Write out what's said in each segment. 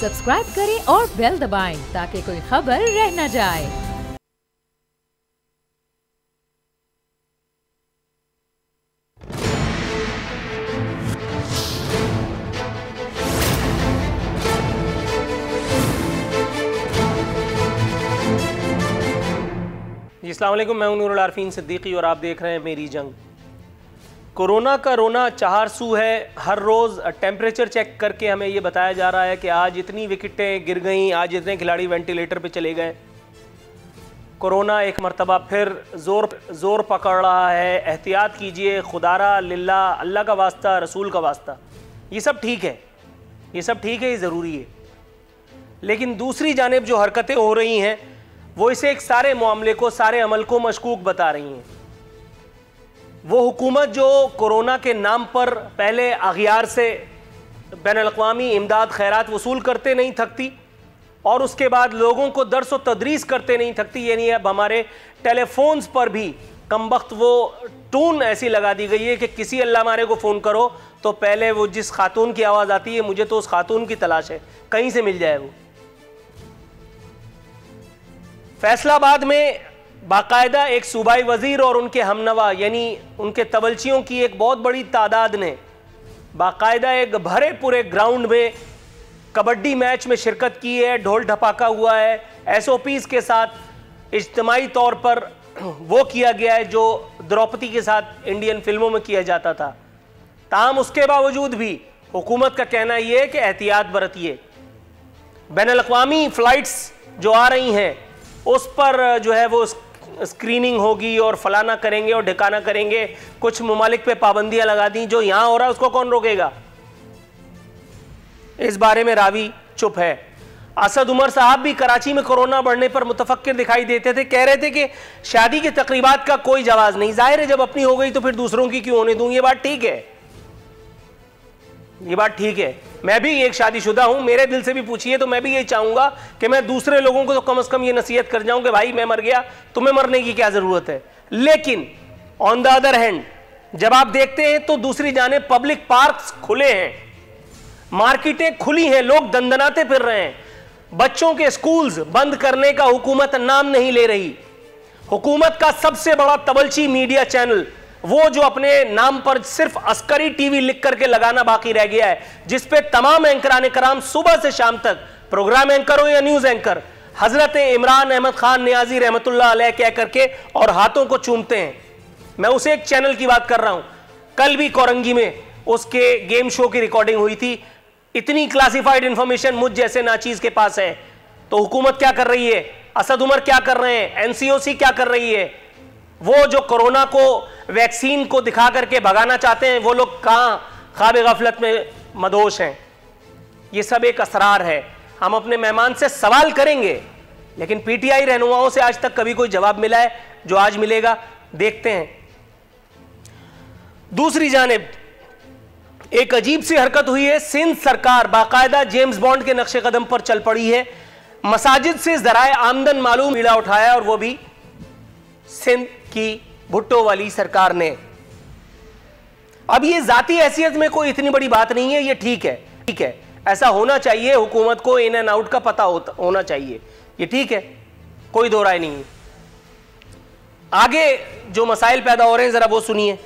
Subscribe करें और bell दबाएं ताकि कोई खबर रह न जाए। अस्सलाम वालेकुम, मैं हूं नूरुल आरफीन सिद्दीकी और आप देख रहे हैं मेरी जंग। कोरोना का रोना चारसू है। हर रोज़ टेम्परेचर चेक करके हमें ये बताया जा रहा है कि आज इतनी विकेटें गिर गईं, आज इतने खिलाड़ी वेंटिलेटर पे चले गए। कोरोना एक मरतबा फिर ज़ोर पकड़ रहा है। एहतियात कीजिए, खुदारा लिल्ला, अल्लाह का वास्ता, रसूल का वास्ता। ये सब ठीक है, ये सब ठीक है, ये ज़रूरी है। लेकिन दूसरी जानिब जो हरकतें हो रही हैं वो इसे एक सारे मामले को, सारे अमल को मशकूक बता रही हैं। वो हुकूमत जो कोरोना के नाम पर पहले अगियार से बैनुल-अक़वामी इमदाद खैरात वसूल करते नहीं थकती और उसके बाद लोगों को दर्स व तदरीस करते नहीं थकती, यानी अब हमारे टेलीफोन्स पर भी कमबख्त वो टून ऐसी लगा दी गई है कि किसी अल्लाह मारे को फ़ोन करो तो पहले वो जिस खातून की आवाज़ आती है, मुझे तो उस खातून की तलाश है, कहीं से मिल जाए वो। फैसलाबाद में बाकायदा एक सूबाई वजीर और उनके हमनवा यानी उनके तवलचियों की एक बहुत बड़ी तादाद ने बाकायदा एक भरे पूरे ग्राउंड में कबड्डी मैच में शिरकत की है। ढोल ढपाका हुआ है, SOPs के साथ इज्तिमाई तौर पर वो किया गया है जो द्रौपदी के साथ इंडियन फिल्मों में किया जाता था। ताहम उसके बावजूद भी हुकूमत का कहना यह है कि एहतियात बरतिए। बैनुल-अक़वामी फ़्लाइट्स जो आ रही हैं उस पर जो है वो स्क्रीनिंग होगी और फलाना करेंगे और ढिकाना करेंगे। कुछ ममालिक पे पाबंदियां लगा दी, जो यहां हो रहा है उसको कौन रोकेगा? इस बारे में रावी चुप है। असद उमर साहब भी कराची में कोरोना बढ़ने पर मुतफक्किर दिखाई देते थे, कह रहे थे कि शादी की तकरीबात का कोई जवाज नहीं। जाहिर है जब अपनी हो गई तो फिर दूसरों की क्यों होने दूं। ये बात ठीक है, ये बात ठीक है। मैं भी एक शादीशुदा हूं, मेरे दिल से भी पूछिए तो मैं भी यही चाहूंगा कि मैं दूसरे लोगों को तो कम से कम ये नसीहत कर जाऊं कि भाई मैं मर गया, तुम्हें मरने की क्या जरूरत है। लेकिन ऑन द अदर हैंड जब आप देखते हैं तो दूसरी जानिब पब्लिक पार्क्स खुले हैं, मार्केटें खुली हैं, लोग दंदनाते फिर रहे हैं। बच्चों के स्कूल्स बंद करने का हुकूमत नाम नहीं ले रही। हुकूमत का सबसे बड़ा तबलची मीडिया चैनल, वो जो अपने नाम पर सिर्फ अस्करी टीवी लिख करके लगाना बाकी रह गया है, जिसपे तमाम एंकरान कराम सुबह से शाम तक, प्रोग्राम एंकर हो या न्यूज एंकर, हजरत इमरान अहमद खान नियाजी रहमतुल्लाह अलैह कह करके और हाथों को चूमते हैं। मैं उसे एक चैनल की बात कर रहा हूं। कल भी कोरंगी में उसके गेम शो की रिकॉर्डिंग हुई थी। इतनी क्लासिफाइड इंफॉर्मेशन मुझ जैसे नाचीज के पास है तो हुकूमत क्या कर रही है? असद उमर क्या कर रहे हैं? NCOC क्या कर रही है? वो जो कोरोना को, वैक्सीन को दिखा करके भगाना चाहते हैं, वो लोग कहां ख्वाब गफलत में मदहोश हैं। ये सब एक असरार है। हम अपने मेहमान से सवाल करेंगे, लेकिन PTI रहनुमाओं से आज तक कभी कोई जवाब मिला है? जो आज मिलेगा देखते हैं। दूसरी जानिब एक अजीब सी हरकत हुई है। सिंध सरकार बाकायदा जेम्स बॉन्ड के नक्शे कदम पर चल पड़ी है। मसाजिद से ज़राए आमदन मालूम बीड़ा उठाया, और वो भी सिंध की भुट्टो वाली सरकार ने। अब ये जाती हैसियत में कोई इतनी बड़ी बात नहीं है, ये ठीक है, ठीक है, ऐसा होना चाहिए। हुकूमत को इन एंड आउट का पता होना चाहिए, ये ठीक है, कोई दो राय नहीं है। आगे जो मसाइल पैदा हो रहे हैं जरा वो सुनिए।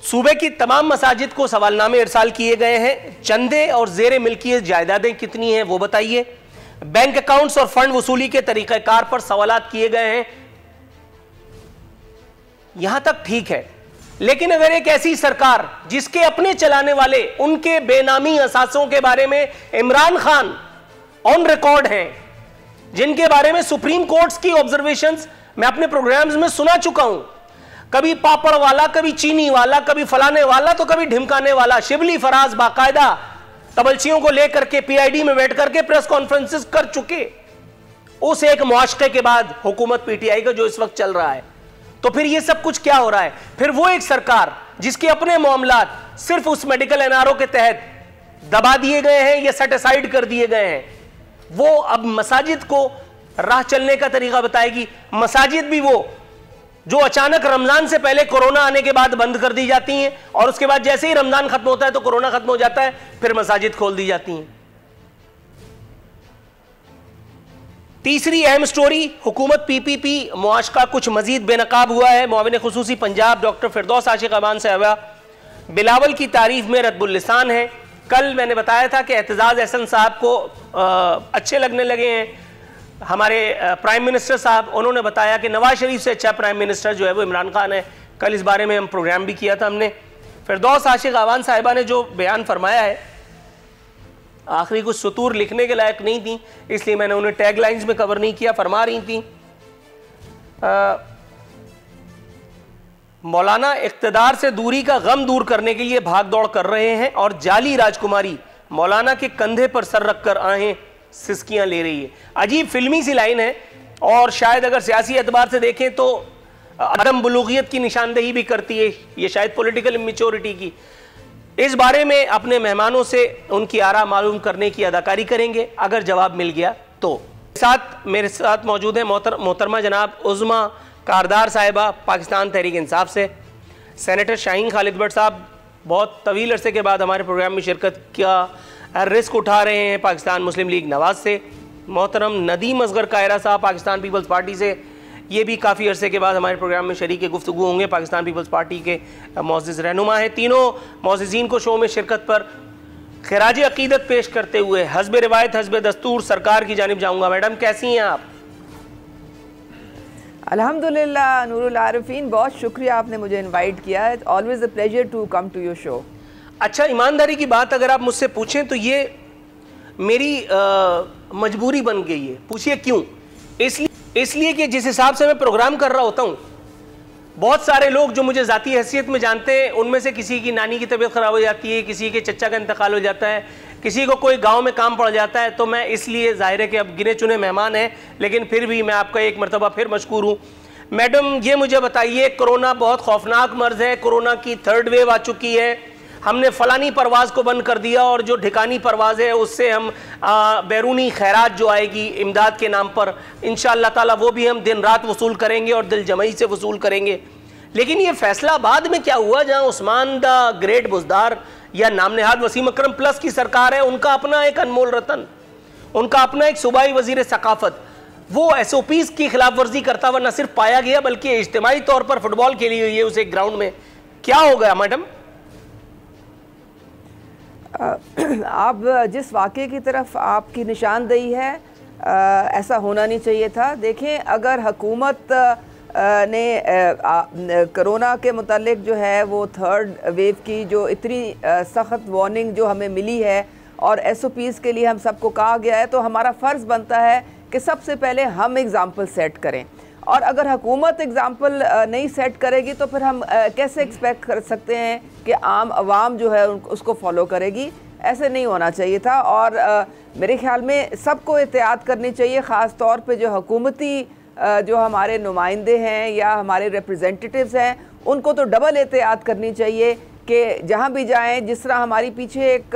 सूबे की तमाम मसाजिद को सवालनामे इरसाल किए गए हैं। चंदे और जेर मिल्कियत जायदादें कितनी हैं वो बताइए। बैंक अकाउंट्स और फंड वसूली के तरीक़ाकार पर सवालात किए गए हैं। यहां तक ठीक है, लेकिन अगर एक ऐसी सरकार जिसके अपने चलाने वाले उनके बेनामी असासों के बारे में इमरान खान ऑन रिकॉर्ड हैं, जिनके बारे में सुप्रीम कोर्ट्स की ऑब्जर्वेशंस मैं अपने प्रोग्राम्स में सुना चुका हूं, कभी पापड़ वाला, कभी चीनी वाला, कभी फलाने वाला, तो कभी ढिमकाने वाला। शिबली फराज बाकायदा तबलचियों को लेकर के PID में बैठ करके प्रेस कॉन्फ्रेंसेस कर चुके। उस एक मुआशके के बाद हुकूमत PTI का जो इस वक्त चल रहा है, तो फिर ये सब कुछ क्या हो रहा है? फिर वो एक सरकार जिसके अपने मामलात सिर्फ उस मेडिकल NRO के तहत दबा दिए गए हैं या सेट असाइड कर दिए गए हैं, वो अब मसाजिद को राह चलने का तरीका बताएगी। मसाजिद भी वो जो अचानक रमजान से पहले कोरोना आने के बाद बंद कर दी जाती हैं और उसके बाद जैसे ही रमजान खत्म होता है तो कोरोना खत्म हो जाता है, फिर मसाजिद खोल दी जाती हैं। तीसरी अहम स्टोरी, हुकूमत PPP मुआशका कुछ मजीद बेनकाब हुआ है। मुआविन खुसूसी पंजाब डॉक्टर फिरदौस आशिक अमान साहबा बिलावल की तारीफ में रद्बुल लिसान है। कल मैंने बताया था कि एतजाज़ अहसन साहब को अच्छे लगने लगे हैं हमारे प्राइम मिनिस्टर साहब। उन्होंने बताया कि नवाज शरीफ से अच्छा प्राइम मिनिस्टर जो है वो इमरान खान है। कल इस बारे में हम प्रोग्राम भी किया था हमने। फिरदौस आशिक अमान साहिबा ने जो बयान फरमाया है, आखिरी कुछ सतूर लिखने के लायक नहीं थी, इसलिए मैंने उन्हें टैग लाइंस में कवर नहीं किया। फरमा रही थी मौलाना इख्तिदार से दूरी का गम दूर करने के लिए भाग दौड़ कर रहे हैं और जाली राजकुमारी मौलाना के कंधे पर सर रखकर आहें सिसकियां ले रही है। अजीब फिल्मी सी लाइन है और शायद अगर सियासी एतबार से देखें तो अदम बुलूगियत की निशानदेही भी करती है, ये शायद पॉलिटिकल इमेच्योरिटी की। इस बारे में अपने मेहमानों से उनकी आरा मालूम करने की अदाकारी करेंगे अगर जवाब मिल गया तो। मेरे साथ मौजूद है मोहतरमा जनाब उज़्मा कारदार साहिबा पाकिस्तान तहरीक इंसाफ से, सेनेटर शाहीन खालिद भट्ट साहब बहुत तवील अरसे के बाद हमारे प्रोग्राम में शिरकत का रिस्क उठा रहे हैं पाकिस्तान मुस्लिम लीग नवाज से, मोहतरम नदीम असगर कायरा साहब पाकिस्तान पीपल्स पार्टी से, ये भी काफ़ी अरसे के बाद हमारे प्रोग्राम में शरीक गुफ्तगू होंगे, पाकिस्तान पीपल्स पार्टी के मौज़िज़ रहनुमा हैं। तीनों मौज़िज़ीन को शो में शिरकत पर खिराज अकीदत पेश करते हुए हस्ब रिवायत हस्ब दस्तूर सरकार की जानिब जाऊँगा। मैडम कैसी हैं आप? अल्हम्दुलिल्लाह नूरुल आरिफीन, बहुत शुक्रिया आपने मुझे इनवाइट किया। It's always a pleasure to come to your show. अच्छा, ईमानदारी की बात अगर आप मुझसे पूछें तो ये मेरी मजबूरी बन गई है। पूछिए क्यों? इसलिए कि जिस हिसाब से मैं प्रोग्राम कर रहा होता हूँ, बहुत सारे लोग जो मुझे ज़ाती हैसियत में जानते हैं, उनमें से किसी की नानी की तबीयत ख़राब हो जाती है, किसी के चचा का इंतकाल हो जाता है, किसी को कोई गांव में काम पड़ जाता है, तो मैं इसलिए ज़ाहिर है कि अब गिने चुने मेहमान हैं, लेकिन फिर भी मैं आपका एक मरतबा फिर मशकूर हूँ। मैडम ये मुझे बताइए, कोरोना बहुत खौफनाक मर्ज़ है, कोरोना की 3rd वेव आ चुकी है, हमने फ़लानी परवाज़ को बंद कर दिया और जो ठिकानी परवाज़ है उससे हम बैरूनी खैरात जो आएगी इमदाद के नाम पर इंशाअल्लाह ताला वो भी हम दिन रात वसूल करेंगे और दिल जमई से वसूल करेंगे। लेकिन ये फैसलाबाद में क्या हुआ, जहाँ उस्मान द ग्रेट बुज़दार या नाम नहाद वसीम अकरम प्लस की सरकार है, उनका अपना एक अनमोल रतन, उनका अपना एक सूबाई वज़ीर सकाफ़त, वो SOPs की खिलाफ वर्जी करता हुआ न सिर्फ पाया गया बल्कि इज्तिमाई तौर पर फुटबॉल खेली हुई है उस एक ग्राउंड में। क्या हो गया मैडम? आप जिस वाक़े की तरफ आपकी निशानदेही है, ऐसा होना नहीं चाहिए था। देखें, अगर हुकूमत ने कोरोना के मुतालिक जो है वो 3rd वेव की जो इतनी सख्त वार्निंग जो हमें मिली है और SOPs के लिए हम सबको कहा गया है, तो हमारा फ़र्ज़ बनता है कि सबसे पहले हम एग्ज़ाम्पल सेट करें। और अगर हुकूमत एग्ज़ाम्पल नहीं सेट करेगी तो फिर हम कैसे एक्सपेक्ट कर सकते हैं कि आम आवाम जो है उसको फॉलो करेगी? ऐसे नहीं होना चाहिए था। और मेरे ख़्याल में सबको एहतियात करनी चाहिए, ख़ास तौर पे जो हुकूमती जो हमारे नुमाइंदे हैं या हमारे रिप्रेजेंटेटिव्स हैं, उनको तो डबल एहतियात करनी चाहिए कि जहाँ भी जाएँ। जिस तरह हमारी पीछे एक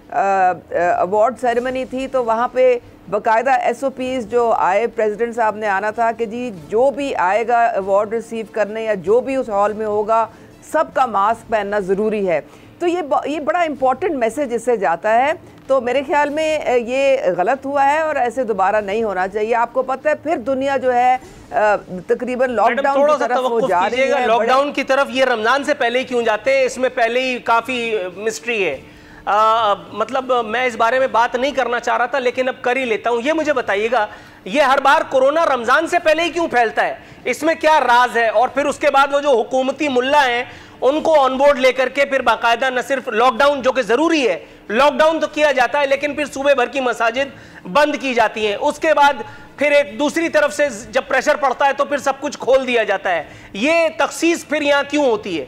अवार्ड सेरेमनी थी तो वहाँ पे बाकायदा SOPs जो आए, प्रेसिडेंट साहब ने आना था कि जी जो भी आएगा अवार्ड रिसीव करने या जो भी उस हॉल में होगा सबका मास्क पहनना ज़रूरी है। तो ये बड़ा इम्पॉर्टेंट मैसेज इससे जाता है। तो मेरे ख्याल में ये गलत हुआ है और ऐसे दोबारा नहीं होना चाहिए। आपको पता है फिर दुनिया जो है तकरीबन लॉकडाउन की तरफ हो जा रही है। लॉकडाउन की तरफ ये रमज़ान से पहले ही क्यों जाते हैं? इसमें पहले ही काफ़ी मिस्ट्री है। मतलब मैं इस बारे में बात नहीं करना चाह रहा था लेकिन अब कर ही लेता हूं। ये मुझे बताइएगा, ये हर बार कोरोना रमजान से पहले ही क्यों फैलता है? इसमें क्या राज है? और फिर उसके बाद वो जो हुकूमती मुल्ला हैं उनको ऑनबोर्ड लेकर के फिर बाकायदा न सिर्फ लॉकडाउन, जो कि जरूरी है, लॉकडाउन तो किया जाता है, लेकिन फिर सुबह भर की मसाजिद बंद की जाती हैं। उसके बाद फिर एक दूसरी तरफ से जब प्रेशर पड़ता है तो फिर सब कुछ खोल दिया जाता है। ये तखसीस फिर यहाँ क्यों होती है?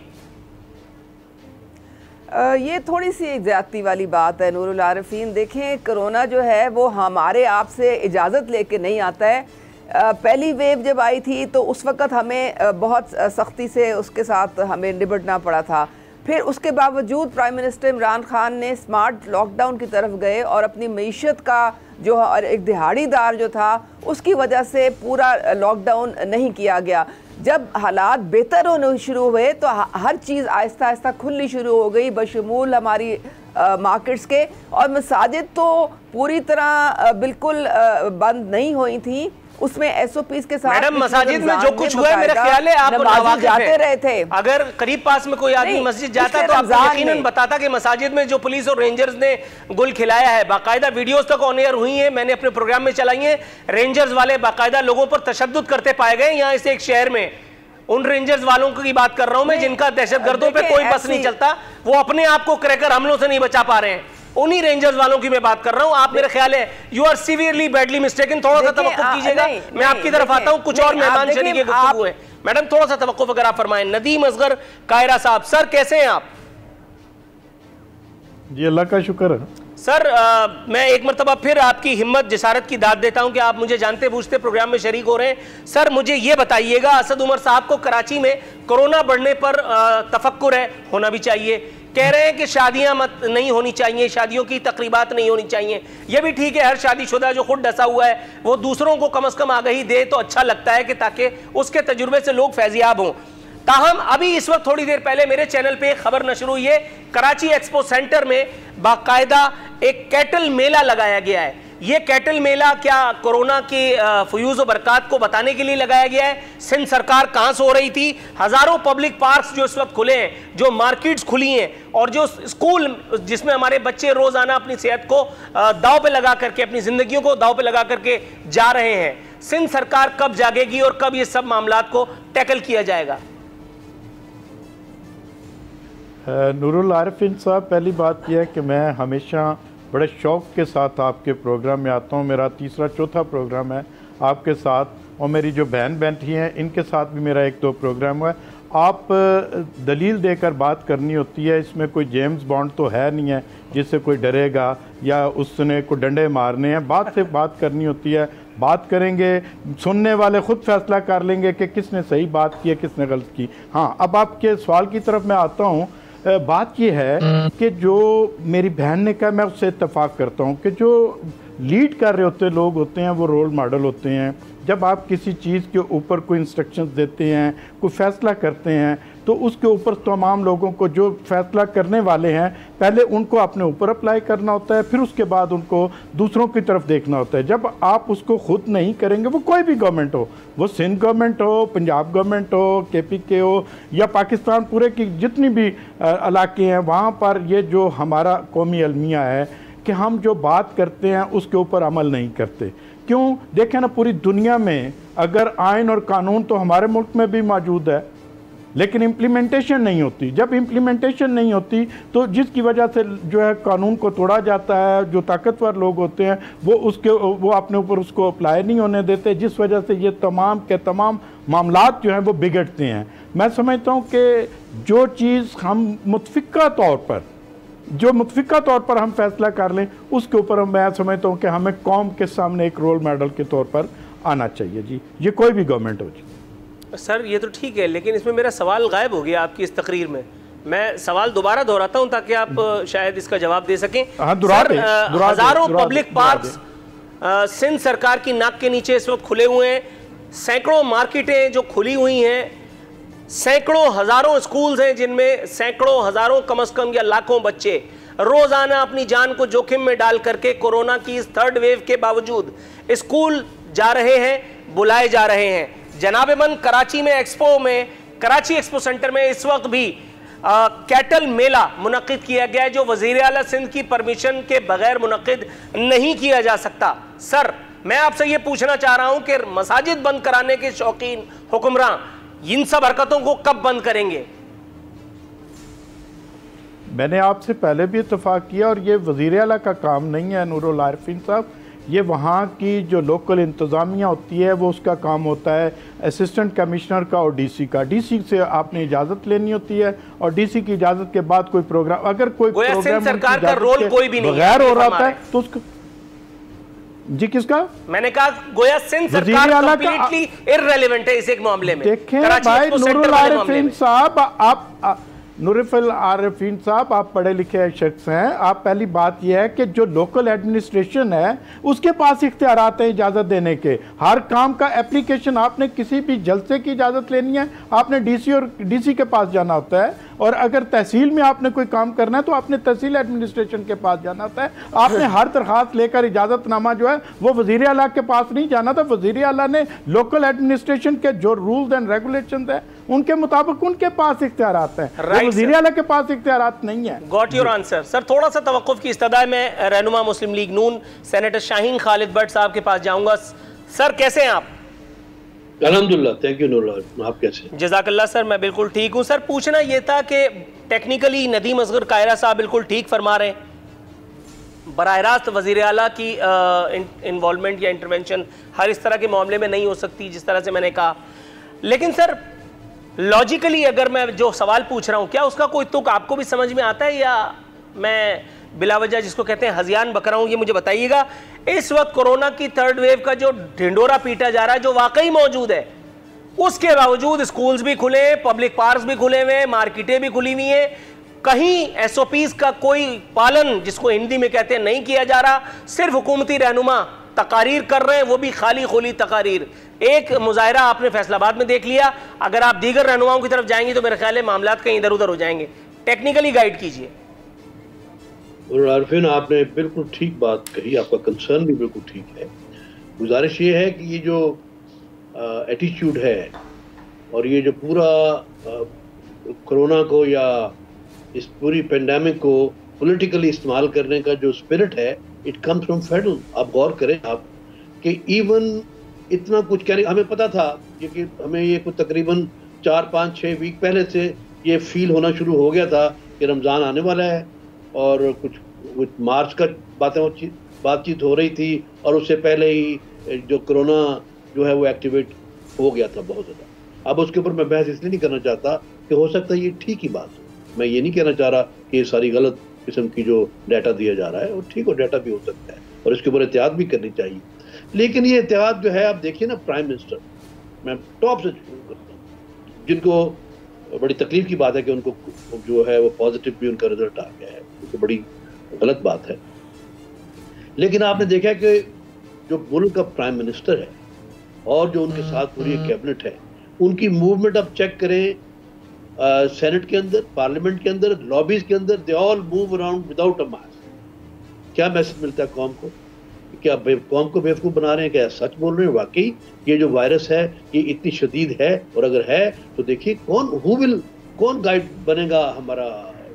ये थोड़ी सी एक ज़्यादती वाली बात है नूरुल आरिफीन। देखें, कोरोना जो है वो हमारे आप से इजाज़त लेके नहीं आता है। पहली वेव जब आई थी तो उस वक़्त हमें बहुत सख्ती से उसके साथ हमें निपटना पड़ा था। फिर उसके बावजूद प्राइम मिनिस्टर इमरान खान ने स्मार्ट लॉकडाउन की तरफ गए और अपनी मईशत का जो एक दिहाड़ीदार जो था उसकी वजह से पूरा लॉकडाउन नहीं किया गया। जब हालात बेहतर होने शुरू हुए तो हर चीज़ आहिस्ता आहिस्ता खुलनी शुरू हो गई, बशमूल हमारी मार्केट्स के, और मसाजिद तो पूरी तरह बिल्कुल बंद नहीं हुई थी, उसमें एसओपीज के साथ। मैडम मसाजिद में जो कुछ हुआ है मेरा ख्याल है आप नवाज़िब जाते रहे थे। अगर करीब पास में कोई आदमी मस्जिद जाता तो आपको यकीनन बताता कि मसाजिद में जो पुलिस और रेंजर्स ने गुल खिलाया है, बाकायदा वीडियोस तक ऑन एयर हुई है, मैंने अपने प्रोग्राम में चलाई है। रेंजर्स वाले बाकायदा लोगों पर तशद्दुद करते पाए गए। यहाँ इस एक शहर में उन रेंजर्स वालों की बात कर रहा हूं मैं जिनका दहशतगर्दों पे कोई बस नहीं चलता, वो अपने आप को क्रैकर हमलों से नहीं बचा पा रहे हैं, उन्हीं रेंजर्स वालों की मैं बात कर रहा हूं। आप मेरे ख्याल है you are severely badly mistaken. थोड़ा सा तवक्कुफ कीजिएगा, मैं आपकी तरफ आता हूं, कुछ और मेहमान शरीक गुफ्तगू है। मैडम थोड़ा सा तवक्कुफ अगर आप फरमाएं। नदीम असगर कायरा साहब, सर कैसे हैं आप? जी अल्लाह का शुक्र है सर। मैं एक मरतबा फिर आपकी हिम्मत जसारत की दाद देता हूं कि आप मुझे जानते बूझते प्रोग्राम में शरीक हो रहे हैं। सर मुझे ये बताइएगा, असद उमर साहब को कराची में कोरोना बढ़ने पर तफक्कुर है, होना भी चाहिए, कह रहे हैं कि शादियां मत नहीं होनी चाहिए, शादियों की तकरीबात नहीं होनी चाहिए, ये भी ठीक है। हर शादीशुदा जो खुद डसा हुआ है वो दूसरों को कम से कम आगाही दे तो अच्छा लगता है कि ताकि उसके तजुर्बे से लोग फैजियाब हों। ताहम अभी इस वक्त थोड़ी देर पहले मेरे चैनल पे एक खबर नशर हुई है, कराची एक्सपो सेंटर में बाकायदा एक कैटल मेला लगाया गया है। ये कैटल मेला क्या कोरोना के फयूज व बरकत को बताने के लिए लगाया गया है? सिंध सरकार कहां से हो रही थी? हजारों पब्लिक पार्क्स जो इस वक्त खुले हैं, जो मार्केट्स खुली हैं, और जो स्कूल जिसमें हमारे बच्चे रोजाना अपनी सेहत को दाव पे लगा करके, अपनी जिंदगियों को दाव पे लगा करके जा रहे हैं, सिंध सरकार कब जागेगी और कब ये सब मामलात को टैकल किया जाएगा? नूरुल आरिफिन साहब, पहली बात यह है कि मैं हमेशा बड़े शौक़ के साथ आपके प्रोग्राम में आता हूँ। मेरा तीसरा चौथा प्रोग्राम है आपके साथ, और मेरी जो बहन बैठी हैं इनके साथ भी मेरा 1-2 प्रोग्राम हुआ है। आप दलील देकर बात करनी होती है, इसमें कोई जेम्स बॉन्ड तो है नहीं है जिससे कोई डरेगा या उसने कोई डंडे मारने हैं। बात से बात करनी होती है, बात करेंगे, सुनने वाले खुद फैसला कर लेंगे कि किसने सही बात की है किसने गलत की। हाँ, अब आपके सवाल की तरफ मैं आता हूँ। बात यह है कि जो मेरी बहन ने कहा, मैं उससे इत्तेफाक करता हूँ कि जो लीड कर रहे होते लोग होते हैं वो रोल मॉडल होते हैं। जब आप किसी चीज़ के ऊपर कोई इंस्ट्रक्शंस देते हैं, कोई फ़ैसला करते हैं, तो उसके ऊपर तमाम लोगों को, जो फैसला करने वाले हैं, पहले उनको अपने ऊपर अप्लाई करना होता है, फिर उसके बाद उनको दूसरों की तरफ देखना होता है। जब आप उसको खुद नहीं करेंगे, वो कोई भी गवर्नमेंट हो, वो सिंध गवर्नमेंट हो, पंजाब गवर्नमेंट हो, KPK हो, या पाकिस्तान पूरे की जितनी भी इलाके हैं, वहाँ पर ये जो हमारा कौमी अलमिया है कि हम जो बात करते हैं उसके ऊपर अमल नहीं करते। क्यों? देखें ना, पूरी दुनिया में अगर आइन और कानून तो हमारे मुल्क में भी मौजूद है, लेकिन इम्प्लीमेंटेशन नहीं होती। जब इम्प्लीमेंटेशन नहीं होती तो जिसकी वजह से जो है कानून को तोड़ा जाता है, जो ताकतवर लोग होते हैं वो अपने ऊपर उसको अप्लाई नहीं होने देते, जिस वजह से ये तमाम के तमाम मामलात जो हैं वो बिगड़ते हैं। मैं समझता हूँ कि जो चीज़ हम मुतफ़िक़ा तौर पर हम फैसला कर लें, उसके ऊपर मैं समझता हूँ कि हमें कौम के सामने एक रोल मॉडल के तौर पर आना चाहिए। जी, ये कोई भी गवर्नमेंट हो जी। सर ये तो ठीक है, लेकिन इसमें मेरा सवाल गायब हो गया आपकी इस तकरीर में। मैं सवाल दोबारा दोहराता हूं ताकि आप शायद इसका जवाब दे सकें। सर, हजारों पब्लिक पार्क्स सिंध सरकार की नाक के नीचे इस वक्त खुले हुए हैं, सैकड़ों मार्केटें जो खुली हुई हैं, सैकड़ों हजारों स्कूल्स हैं जिनमें सैकड़ों हजारों कम से कम या लाखों बच्चे रोजाना अपनी जान को जोखिम में डाल करके कोरोना की इस 3rd वेव के बावजूद स्कूल जा रहे हैं, बुलाए जा रहे हैं। जनाब-ए-मन, कराची में कराची एक्सपो सेंटर में इस वक्त भी कैटल मेला मुनक्किद किया गया है, जो वज़ीर आला सिंध की परमिशन के बगैर मुनक्किद नहीं किया जा सकता। सर मैं आपसे ये पूछना चाह रहा हूं कि मसाजिद बंद कराने के शौकीन हुक्मरान इन सब हरकतों को कब बंद करेंगे? मैंने आपसे पहले भी इत्तफाक किया, और ये वज़ीर आला का काम नहीं है नूरुल आरिफिन साहब, ये वहाँ की जो लोकल इंतज़ामिया होती है वो उसका काम होता है, असिस्टेंट कमिश्नर का और DC का। DC से आपने इजाज़त लेनी होती है, और DC की इजाज़त के बाद कोई प्रोग्राम, अगर कोई प्रोग्राम सरकार का रोल कोई भी नहीं बगैर हो रहा है तो उसका जी, किसका? मैंने कहा गोया सिंध सरकार कंप्लीटली इररिलेवेंट है इस एक मामले में। देखें भाई नूरुल आरिफिन साहब, आप नूरुल आरिफीन साहब, आप पढ़े लिखे शख्स हैं। आप पहली बात यह है कि जो लोकल एडमिनिस्ट्रेशन है उसके पास इख्तियारात है इजाज़त देने के। हर काम का एप्लीकेशन आपने किसी भी जलसे की इजाज़त लेनी है, आपने डीसी और डीसी के पास जाना होता है, और अगर तहसील में आपने कोई काम करना है तो आपने तहसील एडमिनिस्ट्रेशन के पास जाना होता है। आपने हर दरखास्त लेकर इजाज़तनामा जो है वो वज़ीर आला के पास नहीं जाना था। वज़ीर आला ने लोकल एडमिनिस्ट्रेशन के जो रूल्स एंड रेगुलेशन है उनके मुताबिक उनके पास इख्तियारात हैं, वज़ीर आला के पास इख्तियारात नहीं है। Got your answer sir. थोड़ा सा तवक्कुफ की इस्तदा में रहनुमा मुस्लिम लीग नून सेनेटर शाहीन खालिद भट्ट साहब के पास जाऊंगा। सर कैसे हैं आप? अल्हम्दुलिल्लाह, थैंक यू नूरुल, आप कैसे? जज़ाकल्लाह सर, मैं बिल्कुल ठीक हूँ। सर पूछना ये था कि टेक्निकली नदीम असगर कायरा साहब बिल्कुल ठीक फरमा रहे हैं, बराह रास्त वज़ीर आला की इन्वॉल्वमेंट या इंटरवेंशन हर इस तरह के मामले में नहीं हो सकती जिस तरह से मैंने कहा। लेकिन सर लॉजिकली अगर मैं जो सवाल पूछ रहा हूँ, क्या उसका कोई तुक आपको भी समझ में आता है या मैं बिलावजह जिसको कहते हैं हज़ियान बक रहा हूँ? ये मुझे बताइएगा। इस वक्त कोरोना की थर्ड वेव का जो ढिंडोरा पीटा जा रहा है, जो वाकई मौजूद है, उसके बावजूद स्कूल्स भी खुले, पब्लिक पार्क्स भी खुले हुए, मार्केटें भी खुली हुई हैं, कहीं एसओपीज का कोई पालन जिसको हिंदी में कहते हैं नहीं किया जा रहा। सिर्फ हुकूमती रहनुमा तकारीर कर रहे हैं, वो भी खाली खुली तकारीर। एक मुजाहरा आपने फैसलाबाद में देख लिया, अगर आप दीगर रहनुमाओं की तरफ जाएंगे तो मेरे ख्याल है मामलात कहीं इधर उधर हो जाएंगे। टेक्निकली गाइड कीजिए। और आरिफीन, आपने बिल्कुल ठीक बात कही, आपका कंसर्न भी बिल्कुल ठीक है। गुजारिश ये है कि ये जो एटीट्यूड है और ये जो पूरा कोरोना को या इस पूरी पेंडेमिक को पॉलिटिकली इस्तेमाल करने का जो स्पिरिट है, इट कम्स फ्रॉम फेडरल। आप गौर करें आप कि इवन इतना कुछ कहने, हमें पता था कि हमें ये कुछ तकरीबन 4-5-6 वीक पहले से ये फील होना शुरू हो गया था कि रमज़ान आने वाला है, और कुछ मार्च का बातचीत हो रही थी, और उससे पहले ही जो कोरोना जो है वो एक्टिवेट हो गया था बहुत ज़्यादा। अब उसके ऊपर मैं बहस इसलिए नहीं करना चाहता कि हो सकता है ये ठीक ही बात हो। मैं ये नहीं कहना चाह रहा कि ये सारी गलत किस्म की जो डाटा दिया जा रहा है वो ठीक हो, डाटा भी हो सकता है और इसके ऊपर एहतियात भी करनी चाहिए। लेकिन ये एहतियात जो है, आप देखिए ना, प्राइम मिनिस्टर, मैं टॉप से शुरू करता हूँ, जिनको बड़ी तकलीफ की बात है कि उनको जो है वो पॉजिटिव भी उनका रिजल्ट आ गया है, तो बड़ी गलत बात है। लेकिन आपने देखा कि जो मुल्क का प्राइम मिनिस्टर है और जो उनके साथ पूरी कैबिनेट है, उनकी मूवमेंट आप चेक करें, सेनेट के अंदर, पार्लियामेंट के अंदर, लॉबीज के अंदर, they all move around without a mask. क्या मैसेज मिलता है कौम को? क्या कौम को बेवकूफ़ बना रहे हैं? क्या सच बोल रहे हैं? वाकई ये जो वायरस है ये इतनी शदीद है, और अगर है तो देखिए कौन गाइड बनेगा, हमारा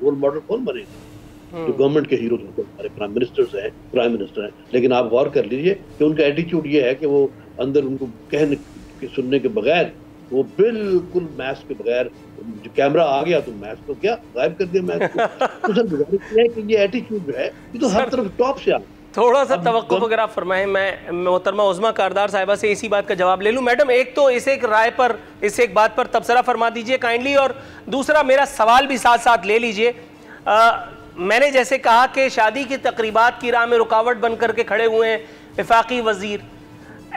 रोल मॉडल कौन बनेगा? जो गवर्नमेंट के हीरो हमारे प्राइम मिनिस्टर हैं। लेकिन आप गौर कर लीजिए कि उनका एटीट्यूड ये है कि वो अंदर उनको कहने के सुनने के बगैर, वो बिल्कुल मास्क के बगैर, जो कैमरा आ गया तो मास्क को क्या गायब कर दिया मास्क को। तो सर गुजारिश है कि ये एटीट्यूड जो है ये तो हर तरफ टॉप से आ। थोड़ा सा तवक्कुफ अगर आप फरमाएं, मैं मोहतरमा उज़मा कारदार साहिबा से इसी बात का जवाब ले लूं। मैडम, एक तो इस एक राय पर, इस एक बात पर तबसरा फरमा दीजिए काइंडली, और दूसरा मेरा सवाल भी साथ साथ ले लीजिए। मैंने जैसे कहा कि शादी की तकरीबात की राह में रुकावट बन करके खड़े हुए हैं वफाकी वजीर,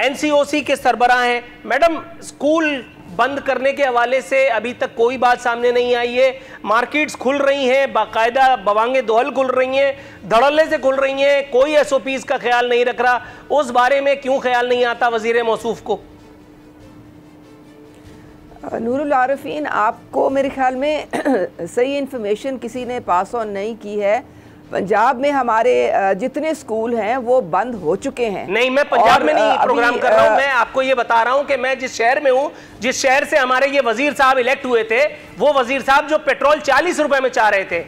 NCOC के सरबराह हैं। मैडम, स्कूल बंद करने के हवाले से अभी तक कोई बात सामने नहीं आई है। मार्केट्स खुल रही हैं, बाकायदा बवांगे दोहल खुल रही हैं, धड़ल्ले से खुल रही हैं, कोई SOPs का ख्याल नहीं रख रहा। उस बारे में क्यों ख्याल नहीं आता वजीर मौसूफ को? नूरुल आरिफीन, आपको मेरे ख्याल में सही इन्फॉर्मेशन किसी ने पास ऑन नहीं की है। पंजाब में हमारे जितने स्कूल हैं वो बंद हो चुके हैं। नहीं, मैं पंजाब में नहीं प्रोग्राम कर रहा हूं, मैं आपको ये बता रहा हूं कि मैं जिस शहर में हूं, जिस शहर से हमारे ये वजीर साहब इलेक्ट हुए थे, वो वजीर साहब जो पेट्रोल 40 रुपए में चाह रहे थे,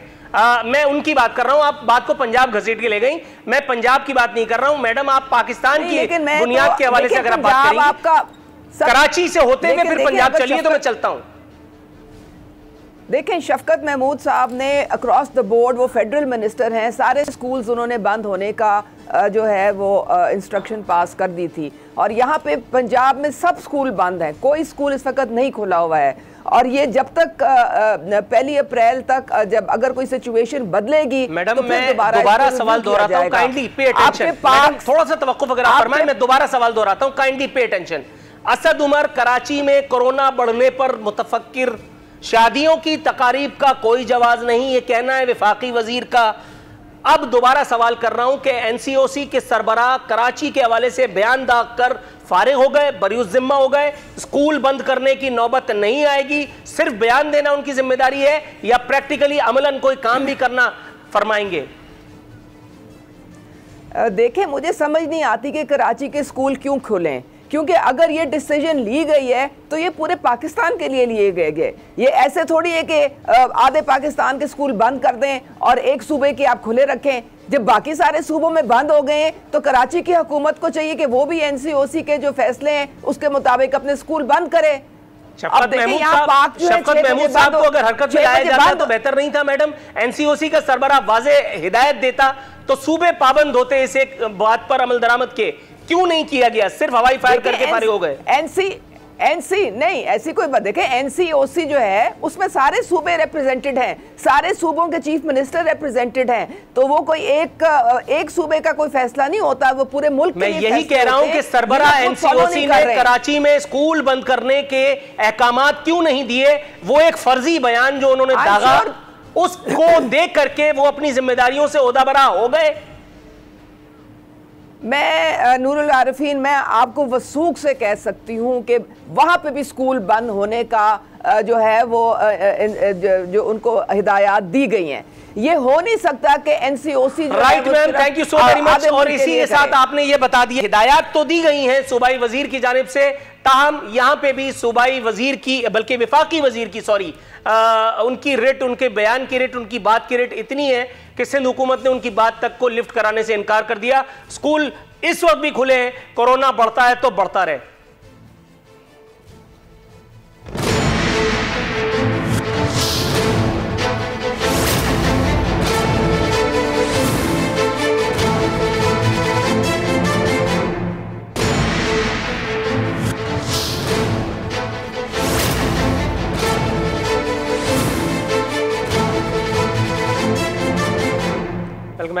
मैं उनकी बात कर रहा हूं। आप बात को पंजाब घसीट के ले गई, मैं पंजाब की बात नहीं कर रहा हूं। मैडम, आप पाकिस्तान की बुनियाद के हवाले से अगर आप बात करेंगे, कराची से होते हुए फिर पंजाब चलिए तो मैं चलता हूं। देखें, शफकत महमूद साहब ने अक्रॉस द बोर्ड, वो फेडरल मिनिस्टर हैं, सारे स्कूल्स उन्होंने बंद होने का जो है वो इंस्ट्रक्शन पास कर दी थी, और यहाँ पे पंजाब में सब स्कूल बंद हैं, कोई स्कूल इस वक्त नहीं खुला हुआ है। और ये जब तक 1 अप्रैल तक जब अगर कोई सिचुएशन बदलेगी, मैडम, तो मैं दोबारा सवाल दोहराता हूँ, काइंडली पे अटेंशन। थोड़ा सा तवक्कुफ अगर आप फरमाएं, मैं दोबारा सवाल दोहराता हूँ, kindly pay attention. Asad Umar Karachi में कोरोना बढ़ने पर मुतफक्किर शादियों की तकारीब का कोई जवाज नहीं, ये कहना है वफाकी वजीर का। अब दोबारा सवाल कर रहा हूं कि एनसीओसी के सरबराह कराची के हवाले से बयान दाग कर फारिग हो गए, बरीउज़ जिम्मा हो गए, स्कूल बंद करने की नौबत नहीं आएगी, सिर्फ बयान देना उनकी जिम्मेदारी है या प्रैक्टिकली अमलन कोई काम भी करना फरमाएंगे? देखें, मुझे समझ नहीं आती कि कराची के स्कूल क्यों खुलें, क्योंकि अगर ये डिसीजन ली गई है तो ये पूरे पाकिस्तान के लिए लिए गए। ये ऐसे थोड़ी है कि आधे पाकिस्तान के स्कूल बंद कर दें और एक सूबे के आप खुले रखें। जब बाकी सारे सूबों में बंद हो गए हैं तो कराची की हुकूमत को चाहिए कि वो भी एनसीओसी के जो फैसले हैं उसके मुताबिक अपने स्कूल बंद करे। शफकत महमूद साहब को अगर हरकत में लाया जाता तो बेहतर नहीं था मैडम? एनसीओसी का सरबराह वाज़े हिदायत देता तो सूबे पाबंद होते इस एक बात पर अमल दरामद के। क्यों नहीं किया गया? सिर्फ हवाई फायर करके फारिग हो गए। एनसी नहीं, ऐसी कोई बात। देखें, एनसीओसी जो है उसमें सारे सूबे रिप्रेजेंटेड हैं, सारे सूबों के चीफ मिनिस्टर रिप्रेजेंटेड हैं, तो वो कोई एक सूबे का कोई फैसला नहीं होता, वो पूरे मुल्क मैं यही कह रहा हूं कि सरबराह एनसीओसी ने कराची में स्कूल बंद करने के अहकामात क्यों नहीं दिए? वो एक फर्जी बयान जो उन्होंने दागा, उसको देख करके वो अपनी जिम्मेदारियों से ओहदाबरा हो गए। मैं नूरुल आरिफीन, मैं आपको वसूख से कह सकती हूँ कि वहाँ पे भी स्कूल बंद होने का जो है वो जो उनको हिदायत दी गई हैं। ये हो नहीं सकता कि NCOC right ma'am, thank you so very much. और इसी के साथ आपने ये बता दिया, हिदायत तो दी गई हैं सूबाई वजीर की जानिब से, ताहम यहाँ पे भी सूबाई वजीर की, बल्कि वफाकी वजीर की, सॉरी, उनकी रेट, उनके बयान की रेट, उनकी बात की रेट इतनी है कि सिंध हुकूमत ने उनकी बात तक को लिफ्ट कराने से इनकार कर दिया। स्कूल इस वक्त भी खुले हैं, कोरोना बढ़ता है तो बढ़ता रहे।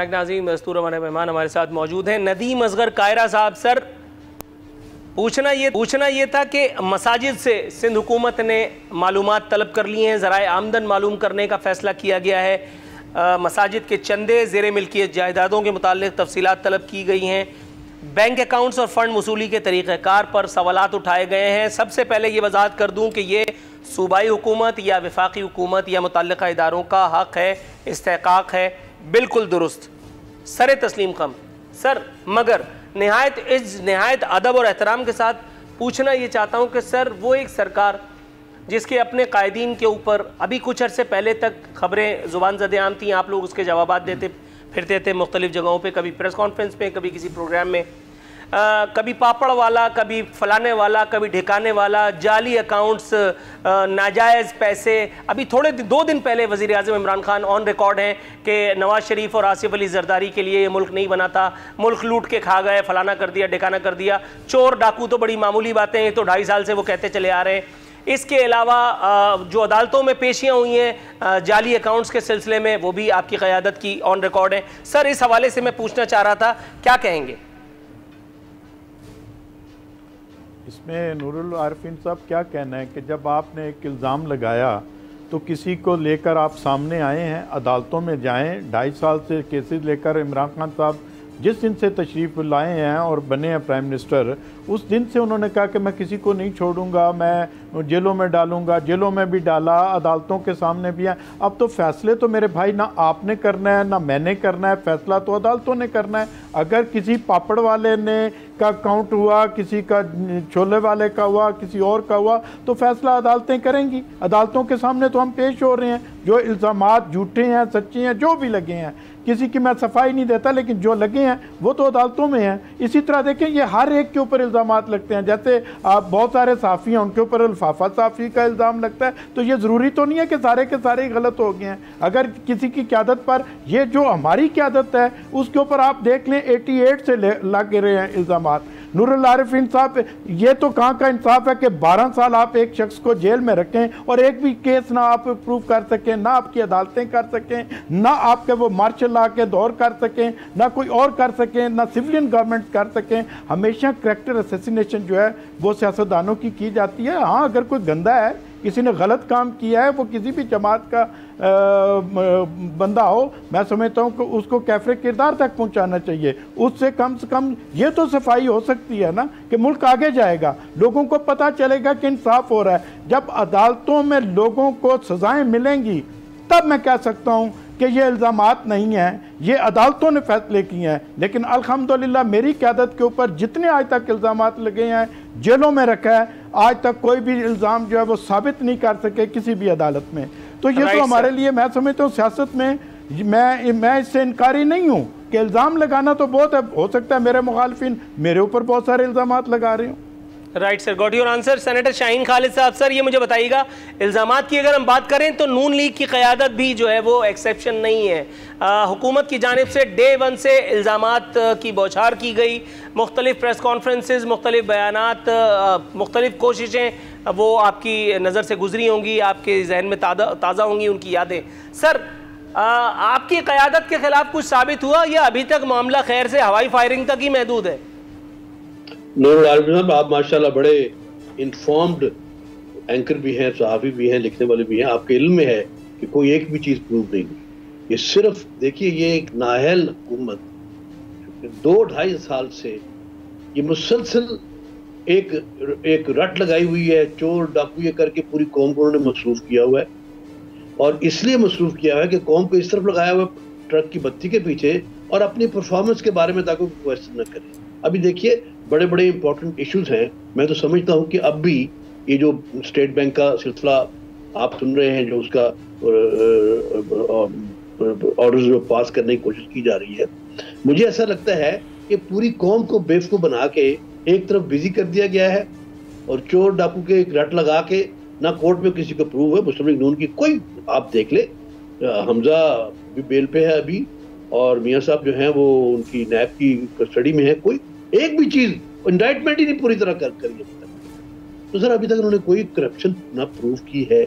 नाज़रीन, मस्तूर हमारे मेहमान हमारे साथ मौजूद हैं, नदीम असगर कायरा साहब। सर, पूछना ये था कि मसाजिद से सिंध हुकूमत ने मालूमात तलब कर ली हैं, ज़राए आमदन मालूम करने का फ़ैसला किया गया है। मसाजिद के चंदे, ज़ेरे मिल्कियत जायदादों के मुताल्लिक़ तफसीलात तलब की गई हैं। बैंक अकाउंट्स और फ़ंड वसूली के तरीक़ाकार पर सवालात उठाए गए हैं। सबसे पहले ये वजाहत कर दूँ कि ये सूबाई हुकूमत या वफाकी हुकूमत या मुतल्लिक़ा इदारों का हक़ है, इस्तेहक़ाक़ है, बिल्कुल दुरुस्त, सरे तस्लीम कम। सर, मगर नहायत अदब और एहतराम के साथ पूछना ये चाहता हूँ कि सर, वो एक सरकार जिसके अपने कायदीन के ऊपर अभी कुछ अरसे पहले तक खबरें ज़ुबान ज़द-ए-आम थी, आप लोग उसके जवाबात देते फिरते थे मुख्तलिफ़ जगहों पे, कभी प्रेस कॉन्फ्रेंस में, कभी किसी प्रोग्राम में, कभी पापड़ वाला, कभी फलाने वाला, कभी ठिकाने वाला, जाली अकाउंट्स, नाजायज़ पैसे। अभी दो दिन पहले वज़ीर आज़म इमरान खान ऑन रिकॉर्ड हैं कि नवाज़ शरीफ और आसिफ अली जरदारी के लिए ये मुल्क नहीं बना था, मुल्क लूट के खा गए, फलाना कर दिया, ठिकाना कर दिया। चोर डाकू तो बड़ी मामूली बातें हैं, तो 2.5 साल से वो कहते चले आ रहे हैं। इसके अलावा जो अदालतों में पेशियाँ हुई हैं जाली अकाउंट्स के सिलसिले में, वो भी आपकी क़यादत की ऑन रिकॉर्ड है। सर, इस हवाले से मैं पूछना चाह रहा था, क्या कहेंगे इसमें? नूरुल आरिफीन साहब, क्या कहना है कि जब आपने एक इल्ज़ाम लगाया तो किसी को लेकर आप सामने आए हैं, अदालतों में जाएं, 2.5 साल से केसेस लेकर इमरान खान साहब जिस दिन से तशरीफ़ लाए हैं और बने हैं प्राइम मिनिस्टर, उस दिन से उन्होंने कहा कि मैं किसी को नहीं छोड़ूंगा, मैं जेलों में डालूंगा, जेलों में भी डाला, अदालतों के सामने भी है। अब तो फैसले तो मेरे भाई ना आपने करना है ना मैंने करना है, फैसला तो अदालतों ने करना है। अगर किसी पापड़ वाले ने का अकाउंट हुआ, किसी का छोले वाले का हुआ, किसी और का हुआ, तो फैसला अदालतें करेंगी। अदालतों के सामने तो हम पेश हो रहे हैं, जो इल्ज़ामात झूठे हैं, सच्चे हैं, जो भी लगे हैं, किसी की मैं सफाई नहीं देता, लेकिन जो लगे हैं वो तो अदालतों में हैं। इसी तरह देखें, ये हर एक के ऊपर इल्ज़ामात लगते हैं। जैसे आप बहुत सारे साफ़ी हैं, उनके ऊपर लिफाफा साफ़ी का इल्ज़ाम लगता है, तो ये ज़रूरी तो नहीं है कि सारे के सारे गलत हो गए हैं। अगर किसी की क़यादत पर, ये जो हमारी क़यादत है उसके ऊपर आप देख लें 88 से लगे रहे हैं इल्ज़ामात। नूरुल आरिफीन साहब, ये तो कहाँ का इंसाफ है कि 12 साल आप एक शख्स को जेल में रखें और एक भी केस ना आप प्रूव कर सकें, ना आपकी अदालतें कर सकें, ना आपके वो मार्शल लॉ के दौर कर सकें, ना कोई और कर सकें, ना सिविलियन गवर्नमेंट कर सकें। हमेशा करैक्टर असैसिनेशन जो है वो सियासतदानों की जाती है। हाँ, अगर कोई गंदा है, किसी ने गलत काम किया है, वो किसी भी जमात का बंदा हो, मैं समझता हूँ कि उसको कैफरे किरदार तक पहुँचाना चाहिए। उससे कम से कम ये तो सफाई हो सकती है ना कि मुल्क आगे जाएगा, लोगों को पता चलेगा कि इंसाफ हो रहा है। जब अदालतों में लोगों को सजाएं मिलेंगी तब मैं कह सकता हूँ कि ये इल्ज़ामात नहीं हैं, ये अदालतों ने फैसले किए हैं। लेकिन अल्हम्दुलिल्लाह मेरी क़यादत के ऊपर जितने आज तक इल्ज़ामात लगे हैं, जेलों में रखा है, आज तक कोई भी इल्ज़ाम जो है वो साबित नहीं कर सके किसी भी अदालत में। तो ये तो हमारे लिए, मैं समझता हूँ सियासत में मैं इससे इनकारी नहीं हूँ कि इल्ज़ाम लगाना तो बहुत है, हो सकता है मेरे मुखालिफिन मेरे ऊपर बहुत सारे इल्ज़ामात लगा रहे हों। Right sir, got your answer. Senator Shaheen Khalid साहब, सर ये मुझे बताइएगा, इल्ज़ामात की अगर हम बात करें तो नून लीग की क़यादत भी जो है वो एक्सेप्शन नहीं है। हुकूमत की जानिब से डे वन से इल्ज़ामात की बौछार की गई, मुख्तलिफ प्रेस कॉन्फ्रेंसेस, मुख्तलिफ बयानात, मुख्तलिफ कोशिशें वो आपकी नज़र से गुजरी होंगी, आपके जहन में ताज़ा होंगी उनकी यादें। सर आपकी क़यादत के ख़िलाफ़ कुछ साबित हुआ या अभी तक मामला खैर से हवाई फायरिंग तक ही महदूद है? नूरुल आरिफिन साहब, आप माशाल्लाह बड़े इन्फॉर्म्ड एंकर भी हैं, सहाफ़ी भी हैं, लिखने वाले भी हैं। आपके इल्म में है कि कोई एक भी चीज़ प्रूव नहीं हुई। ये सिर्फ देखिए, ये एक नाअहल हुकूमत 2-2.5 साल से ये मुसलसल एक रट लगाई हुई है, चोर डाकू ये करके पूरी कौम को उन्होंने मसरूफ किया हुआ है। और इसलिए मसरूफ किया हुआ है कि कौम को इस तरफ लगाया हुआ ट्रक की बत्ती के पीछे और अपनी परफॉर्मेंस के बारे में ताकि क्वेश्चन न करें। अभी देखिए, बड़े बड़े इंपॉर्टेंट इश्यूज हैं। मैं तो समझता हूँ कि अब भी ये जो स्टेट बैंक का सिलसिला आप सुन रहे हैं, जो उसका ऑर्डर जो पास करने की कोशिश की जा रही है, मुझे ऐसा लगता है कि पूरी कौम को बेवकूफ बना के एक तरफ बिजी कर दिया गया है और चोर डाकू के एक रट लगा के ना कोर्ट में किसी को प्रूव है। मुस्लिम लीग नून की कोई, आप देख ले, हमजा भी बेल पे है अभी और मियाँ साहब जो हैं वो उनकी नैब की कस्टडी में है। कोई एक भी चीज इंडाइटमेंट ही नहीं पूरी तरह करी अभी तक। तो सर अभी तक उन्होंने कोई करप्शन ना प्रूव की है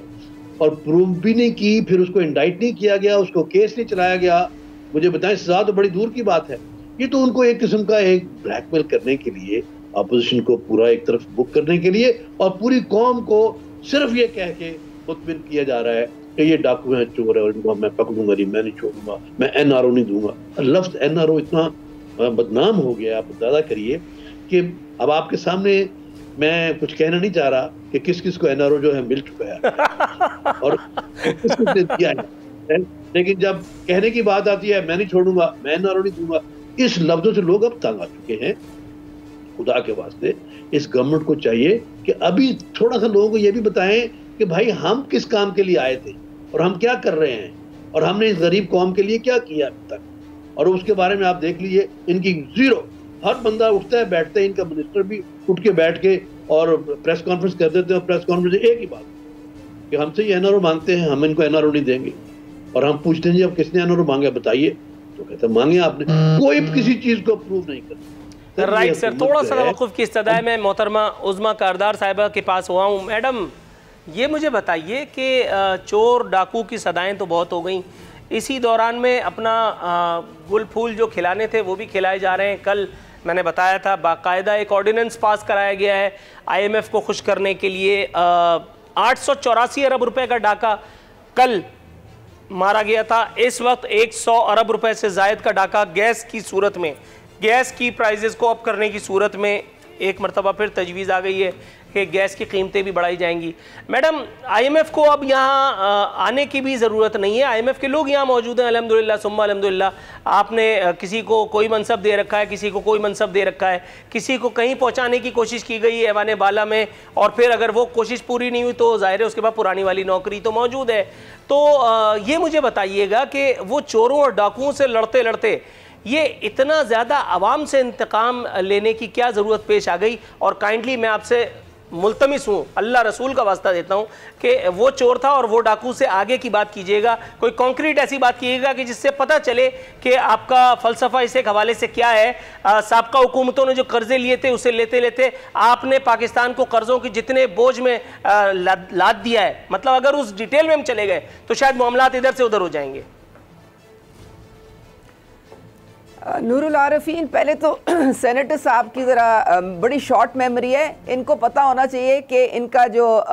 और प्रूव भी नहीं की, फिर उसको इंडाइट नहीं किया गया, उसको केस नहीं चलाया गया। मुझे बताएं, सजा तो बड़ी दूर की बात है। ये तो उनको एक किस्म का एक ब्लैकमेल करने के लिए, अपोजिशन को पूरा एक तरफ बुक करने के लिए और पूरी कौम को सिर्फ ये कह के मुतमिन किया जा रहा है कि ये डाकू हैं, चोर है और इनको मैं पकड़ूंगा नहीं, मैं नहीं छोड़ूंगा, मैं NRO नहीं दूंगा। लफ्ज NRO इतना बदनाम हो गया, आप अंदाजा करिए कि अब आपके सामने मैं कुछ कहना नहीं चाह रहा कि किस किस को NRO जो है मिल चुका है और किस किस ने दिया है, लेकिन जब कहने की बात आती है मैं नहीं छोड़ूंगा, मैं NRO नहीं दूंगा, इस लफ्जों से लोग अब तंग आ चुके हैं। खुदा के वास्ते इस गवर्नमेंट को चाहिए कि अभी थोड़ा सा लोगों को ये भी बताएं कि भाई हम किस काम के लिए आए थे और हम क्या कर रहे हैं और हमने इस गरीब कौम के लिए क्या किया अभी तक। और उसके बारे में आप देख लीजिए, इनकी जीरो। हर बंदा उठता है, बैठता है, इनका मिनिस्टर भी उठ के बैठ के और प्रेस कॉन्फ्रेंस कर देते हैं और प्रेस कॉन्फ्रेंस एक ही बात कि हमसे ये NRO मांगते हैं, हम इनको NRO नहीं देंगे। और हम पूछते हैं जब किसने NRO मांगा बताइए, तो कहते हैं मांगे आपने, कोई किसी चीज को अप्रूव नहीं करता। राइट सर, थोड़ा सा तवक्कुफ की इस्तदाए में मोहतरमा उज़्मा कारदार साहिबा के पास हुआ हूँ। मैडम ये मुझे बताइए कि चोर डाकू की सदाएं तो बहुत हो गई, इसी दौरान में अपना गुल फूल जो खिलाने थे वो भी खिलाए जा रहे हैं। कल मैंने बताया था बाकायदा एक ऑर्डिनेंस पास कराया गया है IMF को खुश करने के लिए। 884 अरब रुपए का डाका कल मारा गया था। इस वक्त 100 अरब रुपए से ज़ायद का डाका गैस की सूरत में, गैस की प्राइजेस को अप करने की सूरत में एक मरतबा फिर तजवीज़ आ गई है कि गैस की कीमतें भी बढ़ाई जाएंगी। मैडम IMF को अब यहाँ आने की भी ज़रूरत नहीं है, IMF के लोग यहाँ मौजूद हैं अल्हम्दुलिल्लाह सुम्मा अल्हम्दुलिल्लाह। आपने किसी को कोई मनसब दे रखा है, किसी को कोई मनसब दे रखा है, किसी को कहीं पहुँचाने की कोशिश की गई है ऐवान बाला में, और फिर अगर वो कोशिश पूरी नहीं हुई तो ज़ाहिर है उसके बाद पुरानी वाली नौकरी तो मौजूद है। तो ये मुझे बताइएगा कि वो चोरों और डाकुओं से लड़ते लड़ते ये इतना ज़्यादा आवाम से इंतकाम लेने की क्या ज़रूरत पेश आ गई? और काइंडली मैं आपसे मुल्तमिस हूँ, अल्लाह रसूल का वास्ता देता हूँ कि वो चोर था और वो डाकू से आगे की बात कीजिएगा, कोई कॉन्क्रीट ऐसी बात कीजिएगा कि जिससे पता चले कि आपका फ़लसफ़ा इस एक हवाले से क्या है। साबका हुकूमतों ने जो कर्ज़े लिए थे उसे लेते लेते आपने पाकिस्तान को कर्ज़ों के जितने बोझ में लाद दिया है, मतलब अगर उस डिटेल में हम चले गए तो शायद मामलात इधर से उधर हो जाएंगे। नूरुल आरिफीन, पहले तो सेनेटर साहब की ज़रा बड़ी शॉर्ट मेमोरी है। इनको पता होना चाहिए कि इनका जो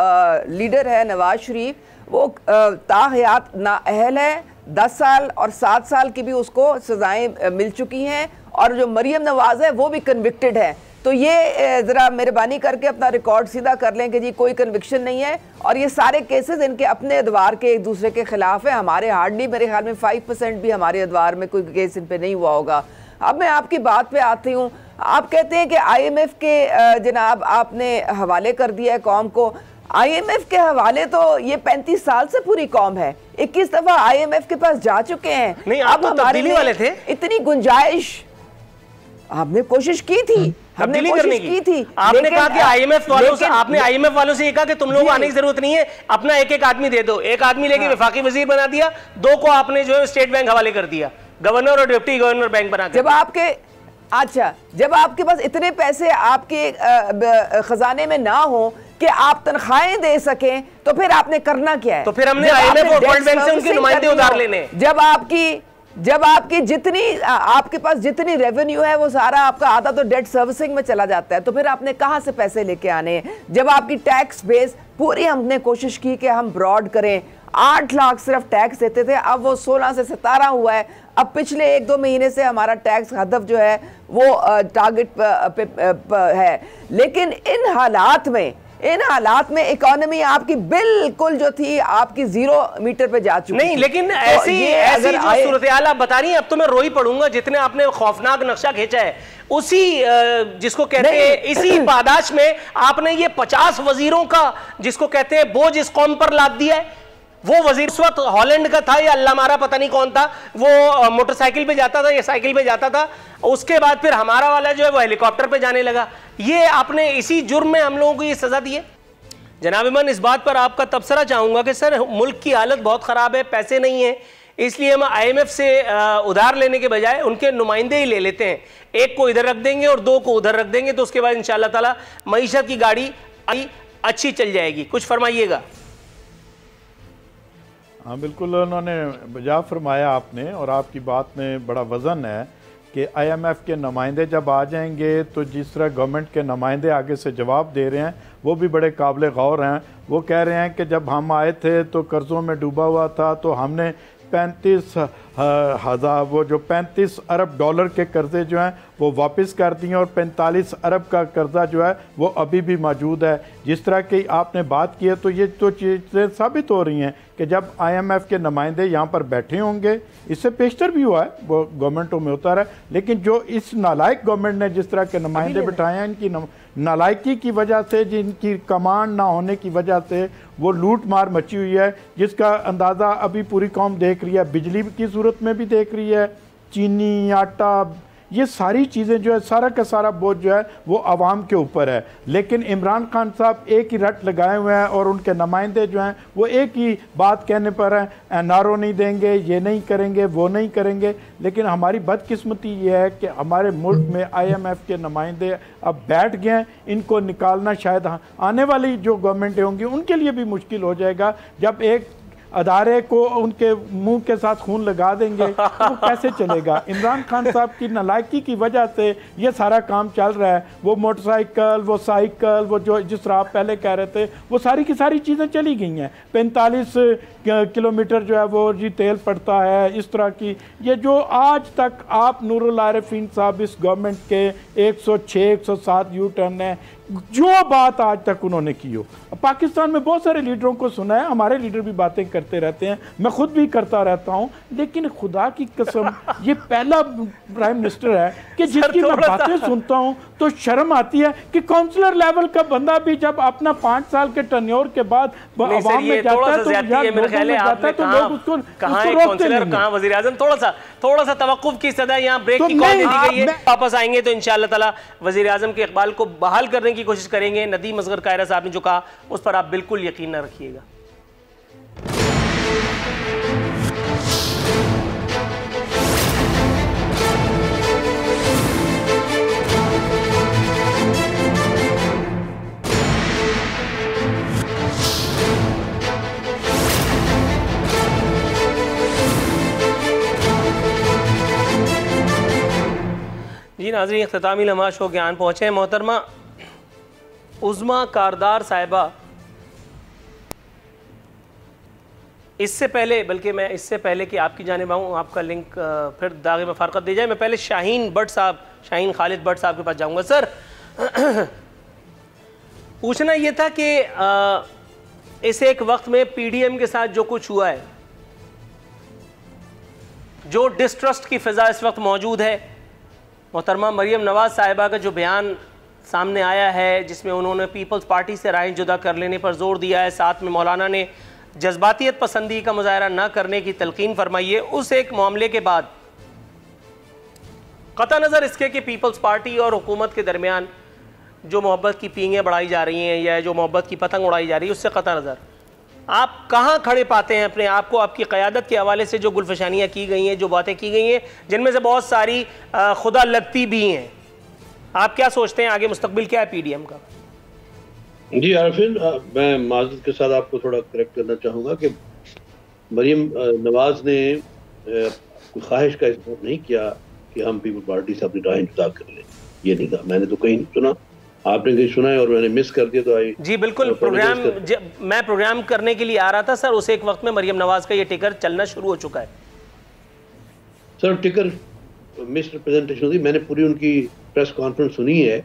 लीडर है नवाज शरीफ, वो ताहयात नाअहल है। 10 साल और 7 साल की भी उसको सज़ाएं मिल चुकी हैं, और जो मरियम नवाज है वो भी कन्विक्टेड है। तो ये ज़रा मेहरबानी करके अपना रिकॉर्ड सीधा कर लें कि जी कोई कन्विक्शन नहीं है, और ये सारे केसेस इनके अपने अदवार के एक दूसरे के खिलाफ है। हमारे हार्डली मेरे ख्याल में 5% भी हमारे अदवार में कोई केस इन पे नहीं हुआ होगा। अब मैं आपकी बात पे आती हूँ। आप कहते हैं कि IMF के जनाब आपने हवाले कर दिया है कौम को। IMF के हवाले तो ये 35 साल से पूरी कौम है, 21 दफ़ा IMF के पास जा चुके हैं। नहीं, आप तो तब्दीली वाले थे। इतनी गुंजाइश आपने कोशिश की थी, हमने कोशिश की थी। आपने कहा कि IMF वालों से, आपने IMF वालों से ये कहा कि तुम लोगों को आने की जरूरत नहीं है, अपना एक एक आदमी दे दो। एक आदमी लेके वफाकी वजीर बना दिया, 2 को आपने जो है स्टेट बैंक हवाले कर दिया, गवर्नर और डिप्टी गवर्नर बैंक बना दिया। जब आपके पास इतने पैसे आपके खजाने में ना हो कि आप तनख्वाहें दे सकें, तो फिर आपने करना क्या है? तो फिर हमने IMF और वर्ल्ड बैंक से उनके नुमाइंदे उधार लेने। जब आपकी जितनी आपके पास जितनी रेवेन्यू है वो सारा आपका आधा तो डेट सर्विसिंग में चला जाता है, तो फिर आपने कहाँ से पैसे लेके आने हैं? जब आपकी टैक्स बेस पूरी हमने कोशिश की कि हम ब्रॉड करें, 8 लाख सिर्फ टैक्स देते थे, अब वो 16 से 17 हुआ है। अब पिछले 1-2 महीने से हमारा टैक्स हदफ जो है वो टारगेट पे है। लेकिन इन हालात में इकोनॉमी आपकी बिल्कुल जो थी आपकी 0 मीटर पे जा चुकी नहीं, लेकिन तो ऐसी जो सूरत हाल आप बता रही हैं, अब तो मैं रो ही पड़ूंगा। जितने आपने खौफनाक नक्शा खींचा है, उसी जिसको कहते हैं इसी पादाश में आपने ये 50 वजीरों का जिसको कहते हैं बोझ इस कौम पर लाद दिया है। वो वजीर उस वक्त हॉलैंड का था या अल्लाह मारा पता नहीं कौन था, वो मोटरसाइकिल पे जाता था या साइकिल पे जाता था। उसके बाद फिर हमारा वाला जो है वो हेलीकॉप्टर पे जाने लगा। ये आपने इसी जुर्म में हम लोगों को ये सजा दी है। जनाब इमाम, इस बात पर आपका तबसरा चाहूंगा कि सर मुल्क की हालत बहुत ख़राब है, पैसे नहीं है, इसलिए हम IMF से उधार लेने के बजाय उनके नुमाइंदे ही ले लेते हैं। एक को इधर रख देंगे और 2 को उधर रख देंगे, तो उसके बाद इंशाअल्लाह ताला मईशत की गाड़ी अच्छी चल जाएगी। कुछ फरमाइएगा। हाँ बिल्कुल, उन्होंने बजा फरमाया आपने, और आपकी बात में बड़ा वज़न है कि IMF के नुमाइंदे जब आ जाएंगे तो जिस तरह गवर्नमेंट के नुमाइंदे आगे से जवाब दे रहे हैं वो भी बड़े काबिल गौर हैं। वो कह रहे हैं कि जब हम आए थे तो कर्ज़ों में डूबा हुआ था, तो हमने 35 अरब डॉलर के कर्ज़े जो हैं वो वापस कर दिए, और 45 अरब का कर्ज़ा जो है वो अभी भी मौजूद है। जिस तरह की आपने बात की है, तो ये तो चीज़ें साबित हो रही हैं कि जब IMF के नुमाइंदे यहाँ पर बैठे होंगे, इससे पेशतर भी हुआ है, वो गवर्नमेंटों में होता रहा, लेकिन जो इस नालायक गवर्नमेंट ने जिस तरह के नुमाइंदे बिठाए हैं, इनकी नालायकी की वजह से, जिनकी कमांड ना होने की वजह से वो लूट मार मची हुई है, जिसका अंदाज़ा अभी पूरी कौम देख रही है, बिजली की सूरत में भी देख रही है, चीनी, आटा, ये सारी चीज़ें जो है सारा का सारा बोझ जो है वो आवाम के ऊपर है। लेकिन इमरान खान साहब एक ही रट लगाए हुए हैं, और उनके नुमाइंदे जो हैं वो एक ही बात कहने पर हैं, NRO नहीं देंगे, ये नहीं करेंगे, वो नहीं करेंगे। लेकिन हमारी बदकिस्मती ये है कि हमारे मुल्क में IMF के नुमाइंदे अब बैठ गए हैं। इनको निकालना शायद आने वाली जो गवर्नमेंटें होंगी उनके लिए भी मुश्किल हो जाएगा। जब एक अदारे को उनके मुंह के साथ खून लगा देंगे तो वो कैसे चलेगा? इमरान खान साहब की नालायकी की वजह से ये सारा काम चल रहा है। वो मोटरसाइकिल, वो साइकिल, वो जो जिस तरह आप पहले कह रहे थे, वो सारी की सारी चीज़ें चली गई हैं। 45 किलोमीटर जो है वो जी तेल पड़ता है, इस तरह की ये जो आज तक आप नूरुल आरिफीन साहब इस गवर्नमेंट के 106-107 यू टर्न है, जो बात आज तक उन्होंने की हो। पाकिस्तान में बहुत सारे लीडरों को सुना है, हमारे लीडर भी बातें करते रहते हैं, मैं खुद भी करता रहता हूं, लेकिन खुदा की कसम ये पहला प्राइम मिनिस्टर है कि जिसकी मैं बातें सुनता हूं तो शर्म आती है कि काउंसलर लेवल का बंदा भी जब अपना 5 साल के टर्न्योर के बाद अवाम में जाता है तो लोग उसको रोकते नहीं। कहां वजीर आजम? थोड़ा सा तवक्कुफ की सदा यहाँ ब्रेक की कॉल दे दी गई है। वापस आएंगे तो इंशाअल्लाह ताला वजीर आजम के इकबाल को बहाल करने की कोशिश करेंगे। नदीम असगर कायरा साहब ने जो कहा उस पर आप बिल्कुल यकीन न रखिएगा। नाज़रीन, इख्तितामी लम्हात शो ज्ञान पहुँचे। मोहतरमा उज़्मा कारदार साहिबा, इससे पहले, बल्कि मैं इससे पहले कि आपकी जानिब आऊँ, आपका लिंक फिर दागे में फ़ारक़त दी जाए, मैं पहले शाहीन भट्ट साहब, शाहीन खालिद भट्ट साहब के पास जाऊँगा। सर पूछना ये था कि इस एक वक्त में पीडीएम के साथ जो कुछ हुआ है, जो डिस्ट्रस्ट की फ़िज़ा इस वक्त मौजूद है, मोहतरमा मरियम नवाज़ साहिबा का जो बयान सामने आया है जिसमें उन्होंने पीपल्स पार्टी से राय जुदा कर लेने पर जोर दिया है, साथ में मौलाना ने जज्बातियत पसंदी का मुजाहरा न करने की तलकीन फरमाई है, उस एक मामले के बाद कता नज़र इसके कि पीपल्स पार्टी और हुकूमत के दरमियान जो मोहब्बत की पींगें बढ़ाई जा रही हैं या जो मोहब्बत की पतंग उड़ाई जा रही है, उससे कता नज़र आप कहाँ खड़े पाते हैं अपने आप को, आपकी क़यादत के हवाले से जो गुलफशानियाँ की गई हैं, जो बातें की गई हैं, जिनमें से बहुत सारी खुदा लगती भी हैं, आप क्या सोचते हैं आगे मुस्तकबिल क्या है पीडीएम का? जी आरफिन, मैं माज़रत के साथ आपको थोड़ा करेक्ट करना चाहूँगा कि मरियम नवाज़ ने कोई ख्वाहिश का इज़हार नहीं किया कि हम पीपल पार्टी से अपनी राय जुदा कर लें, ये नहीं कहा। मैंने तो कहीं नहीं सुना, आपने कहीं सुना है और मैंने मिस कर दिया तो आई। जी बिल्कुल, मैं प्रोग्राम करने के लिए आ रहा था सर, उस एक वक्त में मरियम नवाज का ये टिकर चलना शुरू हो चुका है। सर टिकर मिस रिप्रेजेंटेशन हुई, मैंने पूरी उनकी प्रेस कॉन्फ्रेंस सुनी है,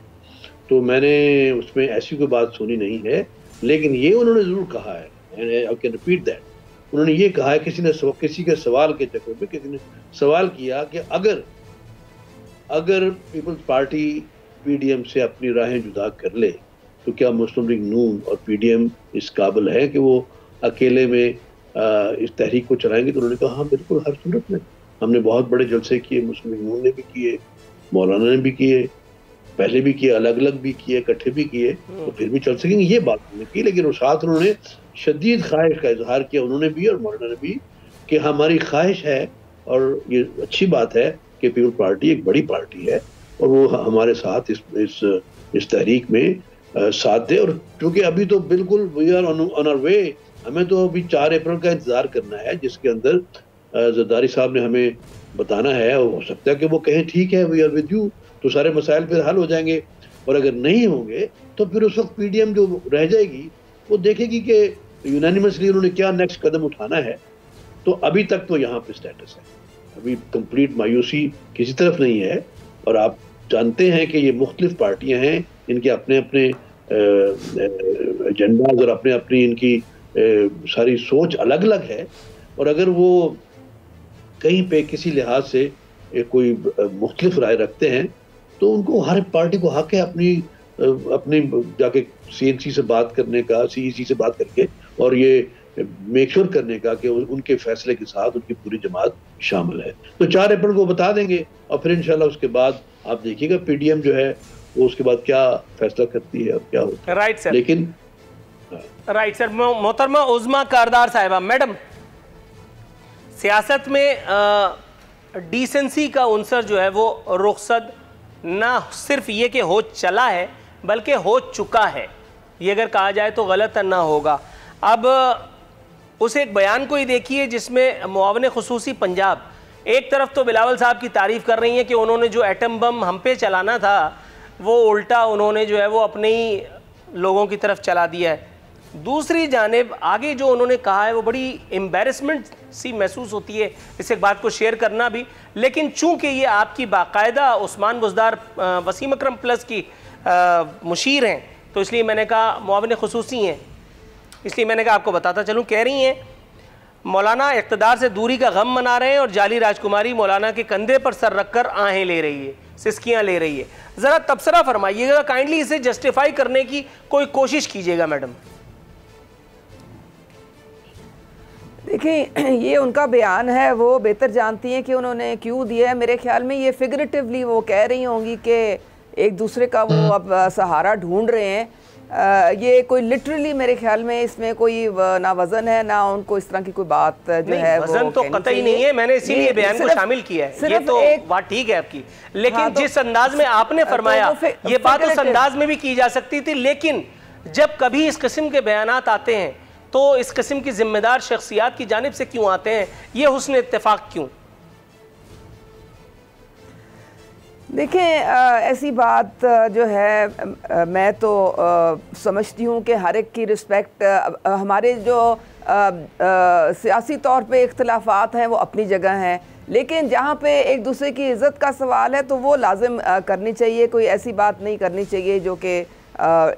तो मैंने उसमें ऐसी कोई बात सुनी नहीं है, लेकिन ये उन्होंने ज़रूर कहा है, आई कैन रिपीट दैट, उन्होंने ये कहा है, किसी के सवाल के चक्कर में किसी ने सवाल किया कि अगर पीपल्स पार्टी पीडीएम से अपनी राहें जुदा कर ले तो क्या मुस्लिम लीग नून और पीडीएम इस काबिल है कि वो अकेले में इस तहरीक को चलाएंगे? तो उन्होंने कहा हाँ बिल्कुल, हर सूरत में। हमने बहुत बड़े जलसे किए, मुस्लिम लीग नून ने भी किए, मौलाना ने भी किए, पहले भी किए, अलग अलग भी किए, इकट्ठे भी किए, तो फिर भी चल सकेंगे, ये बात उन्होंने की। लेकिन उस साथ उन्होंने शदीद ख्वाहिश का इजहार किया, उन्होंने भी और मौलाना ने भी, कि हमारी ख्वाहिश है और ये अच्छी बात है कि पीपल पार्टी एक बड़ी पार्टी है और वो हमारे साथ इस तहरीक में साथ दे। और क्योंकि अभी तो बिल्कुल we are on our way, हमें तो अभी 4 अप्रैल का इंतजार करना है, जिसके अंदर जरदारी साहब ने हमें बताना है। हो सकता है कि वो कहें ठीक है वी आर विद यू, तो सारे मसाइल फिर हल हो जाएंगे, और अगर नहीं होंगे तो फिर उस वक्त पीडीएम जो रह जाएगी वो देखेगी कि यूनानिमसली उन्होंने क्या नेक्स्ट कदम उठाना है। तो अभी तक तो यहाँ पे स्टेटस है, अभी कंप्लीट मायूसी किसी तरफ नहीं है। और आप जानते हैं कि ये मुख्तलिफ पार्टियां हैं, इनके अपने अपने एजेंडाज और अपने अपनी इनकी सारी सोच अलग अलग है। और अगर वो कहीं पे किसी लिहाज से कोई मुख्तलिफ राय रखते हैं तो उनको, हर पार्टी को हक है अपनी जाके सीएनसी से बात करने का, सीईसी से बात करके, और ये मेक श्योर करने का कि उनके फैसले के साथ उनकी पूरी जमात शामिल है। तो 4 अप्रैल को बता देंगे और फिर इंशाल्लाह उसके बाद आप देखिएगा पीडीएम जो है वो उसके बाद क्या फैसला करती है और क्या होता है। राइट सर, लेकिन राइट सर। मोहतरमा उज़्मा कारदार साहिबा, मैडम, सियासत में डिसेंसी का उनसर जो है वो रुखसत ना सिर्फ ये कि हो चला है बल्कि हो चुका है, ये अगर कहा जाए तो गलत ना होगा। अब उस एक बयान को ही देखिए जिसमें मुआवन खुसूसी पंजाब एक तरफ तो बिलावल साहब की तारीफ़ कर रही हैं कि उन्होंने जो एटम बम हम पे चलाना था वो उल्टा उन्होंने जो है वो अपने ही लोगों की तरफ चला दिया है। दूसरी जानिब आगे जो उन्होंने कहा है वो बड़ी एम्बेरसमेंट सी महसूस होती है इस एक बात को शेयर करना भी, लेकिन चूंकि ये आपकी बाकायदा उस्मान बुज़दार वसीम अकरम प्लस की मुशीर हैं तो इसलिए मैंने कहा, मुआविन खुसूसी हैं इसलिए मैंने कहा आपको बताता चलूँ। कह रही हैं मौलाना इक़्तिदार से दूरी का गम मना रहे हैं और जाली राजकुमारी मौलाना के कंधे पर सर रखकर आहें ले रही है, सिस्कियाँ ले रही है। ज़रा तबसरा फरमाइएगा, काइंडली इसे जस्टिफाई करने की कोई कोशिश कीजिएगा मैडम। देखिए, ये उनका बयान है, वो बेहतर जानती हैं कि उन्होंने क्यों दिया है। मेरे ख्याल में ये फिगरेटिवली वो कह रही होंगी कि एक दूसरे का वो अब सहारा ढूंढ रहे हैं। ये कोई लिटरली मेरे ख्याल में इसमें कोई ना वजन है ना उनको इस तरह की कोई बात जो है वजन तो कतई नहीं है, मैंने इसीलिए बयान को शामिल किया है। ये तो बात ठीक है आपकी, लेकिन हाँ, जिस अंदाज में आपने फरमाया ये बात उस अंदाज में भी की जा सकती थी, लेकिन जब कभी इस किस्म के बयानात आते हैं तो इस किस्म की जिम्मेदार शख्सियात की जानिब से क्यों आते हैं, ये हुस्न इत्तेफाक क्यों? देखें, ऐसी बात जो है मैं तो समझती हूँ कि हर एक की रिस्पेक्ट, हमारे जो सियासी तौर पे इख्तलाफात हैं वो अपनी जगह हैं, लेकिन जहाँ पे एक दूसरे की इज़्ज़त का सवाल है तो वो लाजिम करनी चाहिए। कोई ऐसी बात नहीं करनी चाहिए जो कि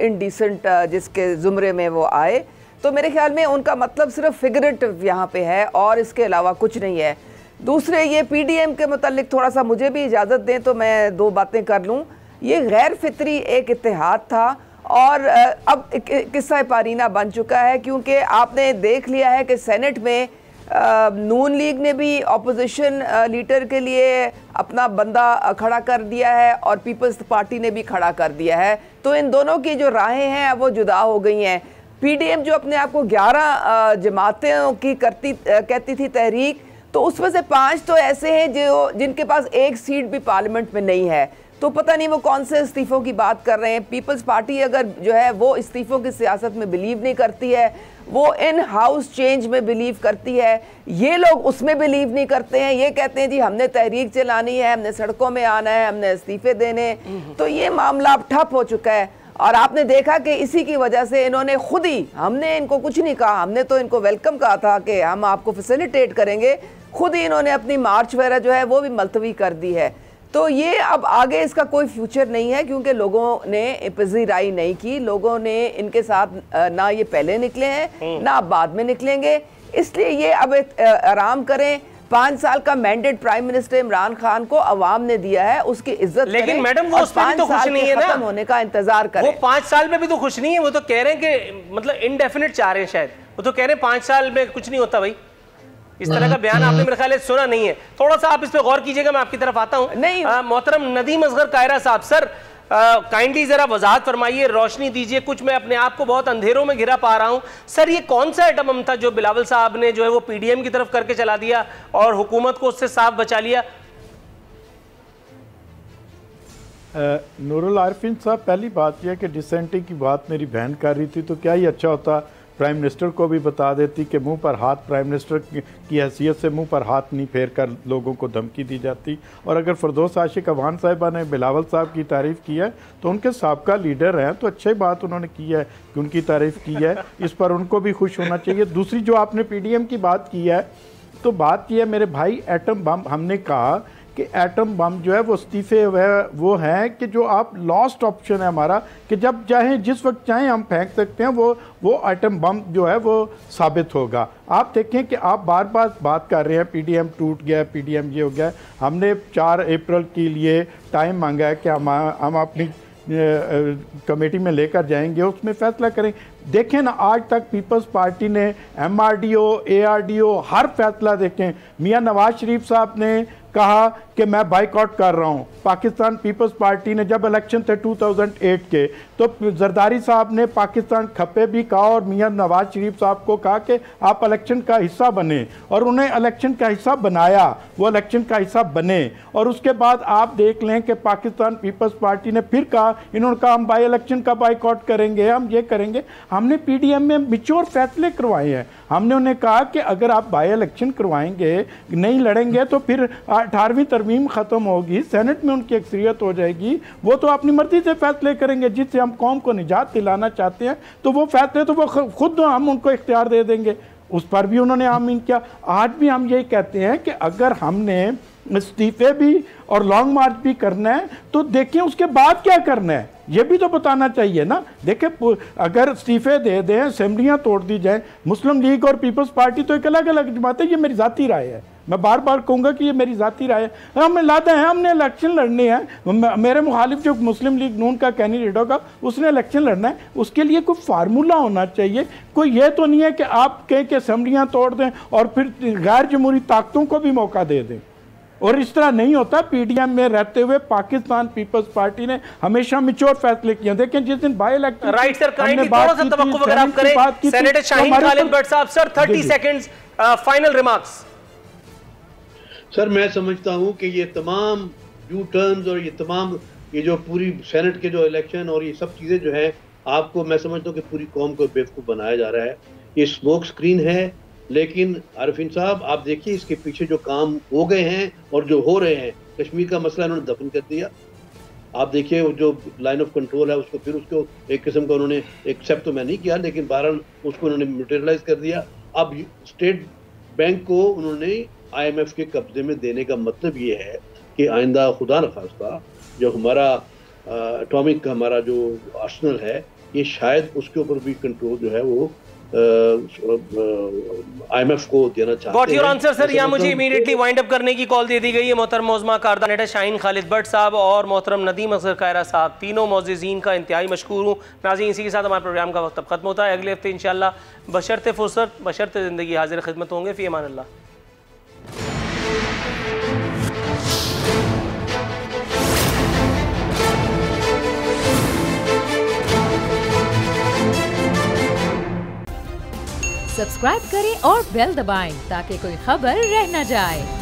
इनडिसेंट जिसके ज़ुमरे में वो आए। तो मेरे ख्याल में उनका मतलब सिर्फ फिगरेटिव यहाँ पे है और इसके अलावा कुछ नहीं है। दूसरे, ये पीडीएम के मुतालिक थोड़ा सा मुझे भी इजाज़त दें तो मैं दो बातें कर लूँ। ये गैर फितरी एक इत्तेहाद था और अब किस्सा पारीना बन चुका है, क्योंकि आपने देख लिया है कि सेनेट में नून लीग ने भी अपोजिशन लीडर के लिए अपना बंदा खड़ा कर दिया है और पीपल्स पार्टी ने भी खड़ा कर दिया है। तो इन दोनों की जो राहें हैं वो जुदा हो गई हैं। पीडीएम जो अपने आप को 11 जमातों की कहती थी तहरीक, तो उसमें से 5 तो ऐसे हैं जो जिनके पास एक सीट भी पार्लियामेंट में नहीं है। तो पता नहीं वो कौन से इस्तीफ़ों की बात कर रहे हैं। पीपल्स पार्टी अगर जो है वो इस्तीफ़ों की सियासत में बिलीव नहीं करती है, वो इन हाउस चेंज में बिलीव करती है। ये लोग उसमें बिलीव नहीं करते हैं, ये कहते हैं जी हमने तहरीक चलानी है, हमने सड़कों में आना है, हमने इस्तीफ़े देने। तो ये मामला अब ठप हो चुका है और आपने देखा कि इसी की वजह से इन्होंने खुद ही, हमने इनको कुछ नहीं कहा, हमने तो इनको वेलकम कहा था कि हम आपको फैसिलिटेट करेंगे, खुद ही इन्होंने अपनी मार्च वगैरह जो है वो भी मुलतवी कर दी है। तो ये अब आगे इसका कोई फ्यूचर नहीं है, क्योंकि लोगों ने पजीराई नहीं की, लोगों ने इनके साथ ना ये पहले निकले हैं ना बाद में निकलेंगे। इसलिए ये अब आराम करें। 5 साल का mandate prime minister Imran Khan को अवाम ने दिया है, उसकी इज्जत करें। लेकिन मैडम वो उस पर तो खुश नहीं है ना, खत्म होने का इंतजार करें। वो 5 साल में भी तो खुश नहीं है, वो तो कह रहे हैं कि मतलब इंडेफिनिट चाह रहे हैं शायद। वो तो कह रहे हैं 5 साल में कुछ नहीं होता भाई। इस तरह का बयान आपने मेरे ख्याल सुना नहीं है। थोड़ा सा आप इस पे गौर कीजिएगा, मैं आपकी तरफ आता हूं। नहीं, मोहतरम नदीम असगर कायरा साहब, सर काइंडली जरा वजाहत फरमाइए, रोशनी दीजिए। कुछ मैं अपने आप को बहुत अंधेरों में घिरा पा रहा हूं। सर ये कौन सा एटम बम था जो बिलावल साहब ने जो है वो पीडीएम की तरफ करके चला दिया और हुकूमत को उससे साफ बचा लिया? नूरुल आरिफिन साहब, पहली बात यह कि डिसेंटी की बात मेरी बहन कर रही थी तो क्या ही अच्छा होता प्राइम मिनिस्टर को भी बता देती कि मुंह पर हाथ, प्राइम मिनिस्टर की हैसियत से मुंह पर हाथ नहीं फेर कर लोगों को धमकी दी जाती। और अगर फरदौस आशिक अवान साहिबा ने बिलावल साहब की तारीफ़ की है तो उनके साबका लीडर हैं तो अच्छी बात उन्होंने की है कि उनकी तारीफ़ की है, इस पर उनको भी खुश होना चाहिए। दूसरी जो आपने पीडीएम की बात की है तो बात यह है मेरे भाई, एटम बम, हमने कहा कि एटम बम जो है वो इस्तीफे वो हैं कि जो आप लास्ट ऑप्शन है हमारा कि जब चाहें जिस वक्त चाहें हम फेंक सकते हैं, वो एटम बम जो है वो साबित होगा। आप देखें कि आप बार बार बात कर रहे हैं पीडीएम टूट गया, पीडीएम ये हो गया। हमने 4 अप्रैल के लिए टाइम मांगा है कि हम अपनी कमेटी में लेकर जाएंगे, उसमें फैसला करें। देखें ना, आज तक पीपल्स पार्टी ने एमआरडीओ, एआरडीओ हर फैसला देखें। मियां नवाज शरीफ साहब ने कहा कि मैं बाइकआउट कर रहा हूं। पाकिस्तान पीपल्स पार्टी ने जब इलेक्शन थे 2008 के तो जरदारी साहब ने पाकिस्तान खपे भी कहा और मियां नवाज शरीफ साहब को कहा कि आप इलेक्शन का हिस्सा बने, और उन्हें इलेक्शन का हिस्सा बनाया, वो इलेक्शन का हिस्सा बने। और उसके बाद आप देख लें कि पाकिस्तान पीपल्स पार्टी ने फिर कहा, इन्होंने कहा हम बाई इलेक्शन का बाइकआउट करेंगे, हम ये करेंगे। हमने पीडीएम में मिच्योर फैसले करवाए हैं। हमने उन्हें कहा कि अगर आप बाई इलेक्शन करवाएंगे, नहीं लड़ेंगे तो फिर 18वीं तरमीम ख़त्म होगी, सेनेट में उनकी अक्सरियत हो जाएगी, वो तो अपनी मर्जी से फैसले करेंगे। जिससे हम कौम को निजात दिलाना चाहते हैं तो वो फैसले तो वो खुद हम उनको इख्तियार दे देंगे। उस पर भी उन्होंने आमीन किया। आज भी हम यही कहते हैं कि अगर हमने इस्तीफे भी और लॉन्ग मार्च भी करना है तो देखें उसके बाद क्या करना है, ये भी तो बताना चाहिए ना। देखें, अगर इस्तीफे दे दें, असेंबलियाँ तोड़ दी जाए, मुस्लिम लीग और पीपल्स पार्टी तो एक अलग अलग जमात है, ये मेरी ज़ाती राय है, मैं बार बार कहूँगा कि ये मेरी ज़ाती राय है। हमें लाते हैं, हमने इलेक्शन लड़ने हैं। मेरे मुखालिफ जो मुस्लिम लीग नून का कैंडिडेट होगा उसने इलेक्शन लड़ना है, उसके लिए कोई फार्मूला होना चाहिए। कोई ये तो नहीं है कि आप कहें कि असेंबलियाँ तोड़ दें और फिर गैर जमहूरी ताकतों को भी मौका दे दें, और इस तरह नहीं होता। पीडीएम में रहते हुए पाकिस्तान पीपल्स पार्टी ने हमेशा मिच्योर फैसले किए। देखें जिस दिन by election, right sir, kindly थोड़ा सा तवक्कुफ अगर आप करें। सेनेटर शाहीन खालिद भट्ट साहब, sir 30 seconds final remarks. Sir मैं समझता हूं कि ये तमाम यू टर्न्स और ये जो पूरी सेनेट के जो इलेक्शन और ये सब चीजें जो है, आपको मैं समझता हूं कि पूरी कौम को बेवकूफ बनाया जा रहा है। ये स्मोक स्क्रीन है। लेकिन आरिफिन साहब आप देखिए इसके पीछे जो काम हो गए हैं और जो हो रहे हैं, कश्मीर का मसला इन्होंने दफन कर दिया। आप देखिए वो जो लाइन ऑफ कंट्रोल है उसको फिर उसको एक किस्म का उन्होंने एक्सेप्ट तो मैं नहीं किया, लेकिन बहरहाल उसको उन्होंने मटेरियलाइज कर दिया। अब स्टेट बैंक को उन्होंने IMF के कब्जे में देने का मतलब ये है कि आइंदा खुदा न खास्ता जो हमारा एटॉमिक का हमारा जो आर्सेनल है, ये शायद उसके ऊपर भी कंट्रोल जो है वो IMF को देना चाहते हैं। Got your answer, sir. यहाँ मुझे इमीडिएटली वाइंड अप करने की कॉल दे दी गई है। मोहतरम मौज़मा कारदानेटर शाहीन खालिद भट्ट साहब और मोहतरम नदीम अज़हर कायरा साहब, तीनों मौज़िज़ीन का इंतहाई मशकूर हूँ। नाज़रीन, इसी के साथ हमारे प्रोग्राम का वक्त अब खत्म होता है। अगले हफ्ते इंशाअल्लाह बशर्ते फुर्सत बशर्ते ज़िंदगी हाजिर खिदमत होंगे। फ़ी अमान अल्लाह। सब्सक्राइब करें और बेल दबाएं ताकि कोई खबर रह न जाए।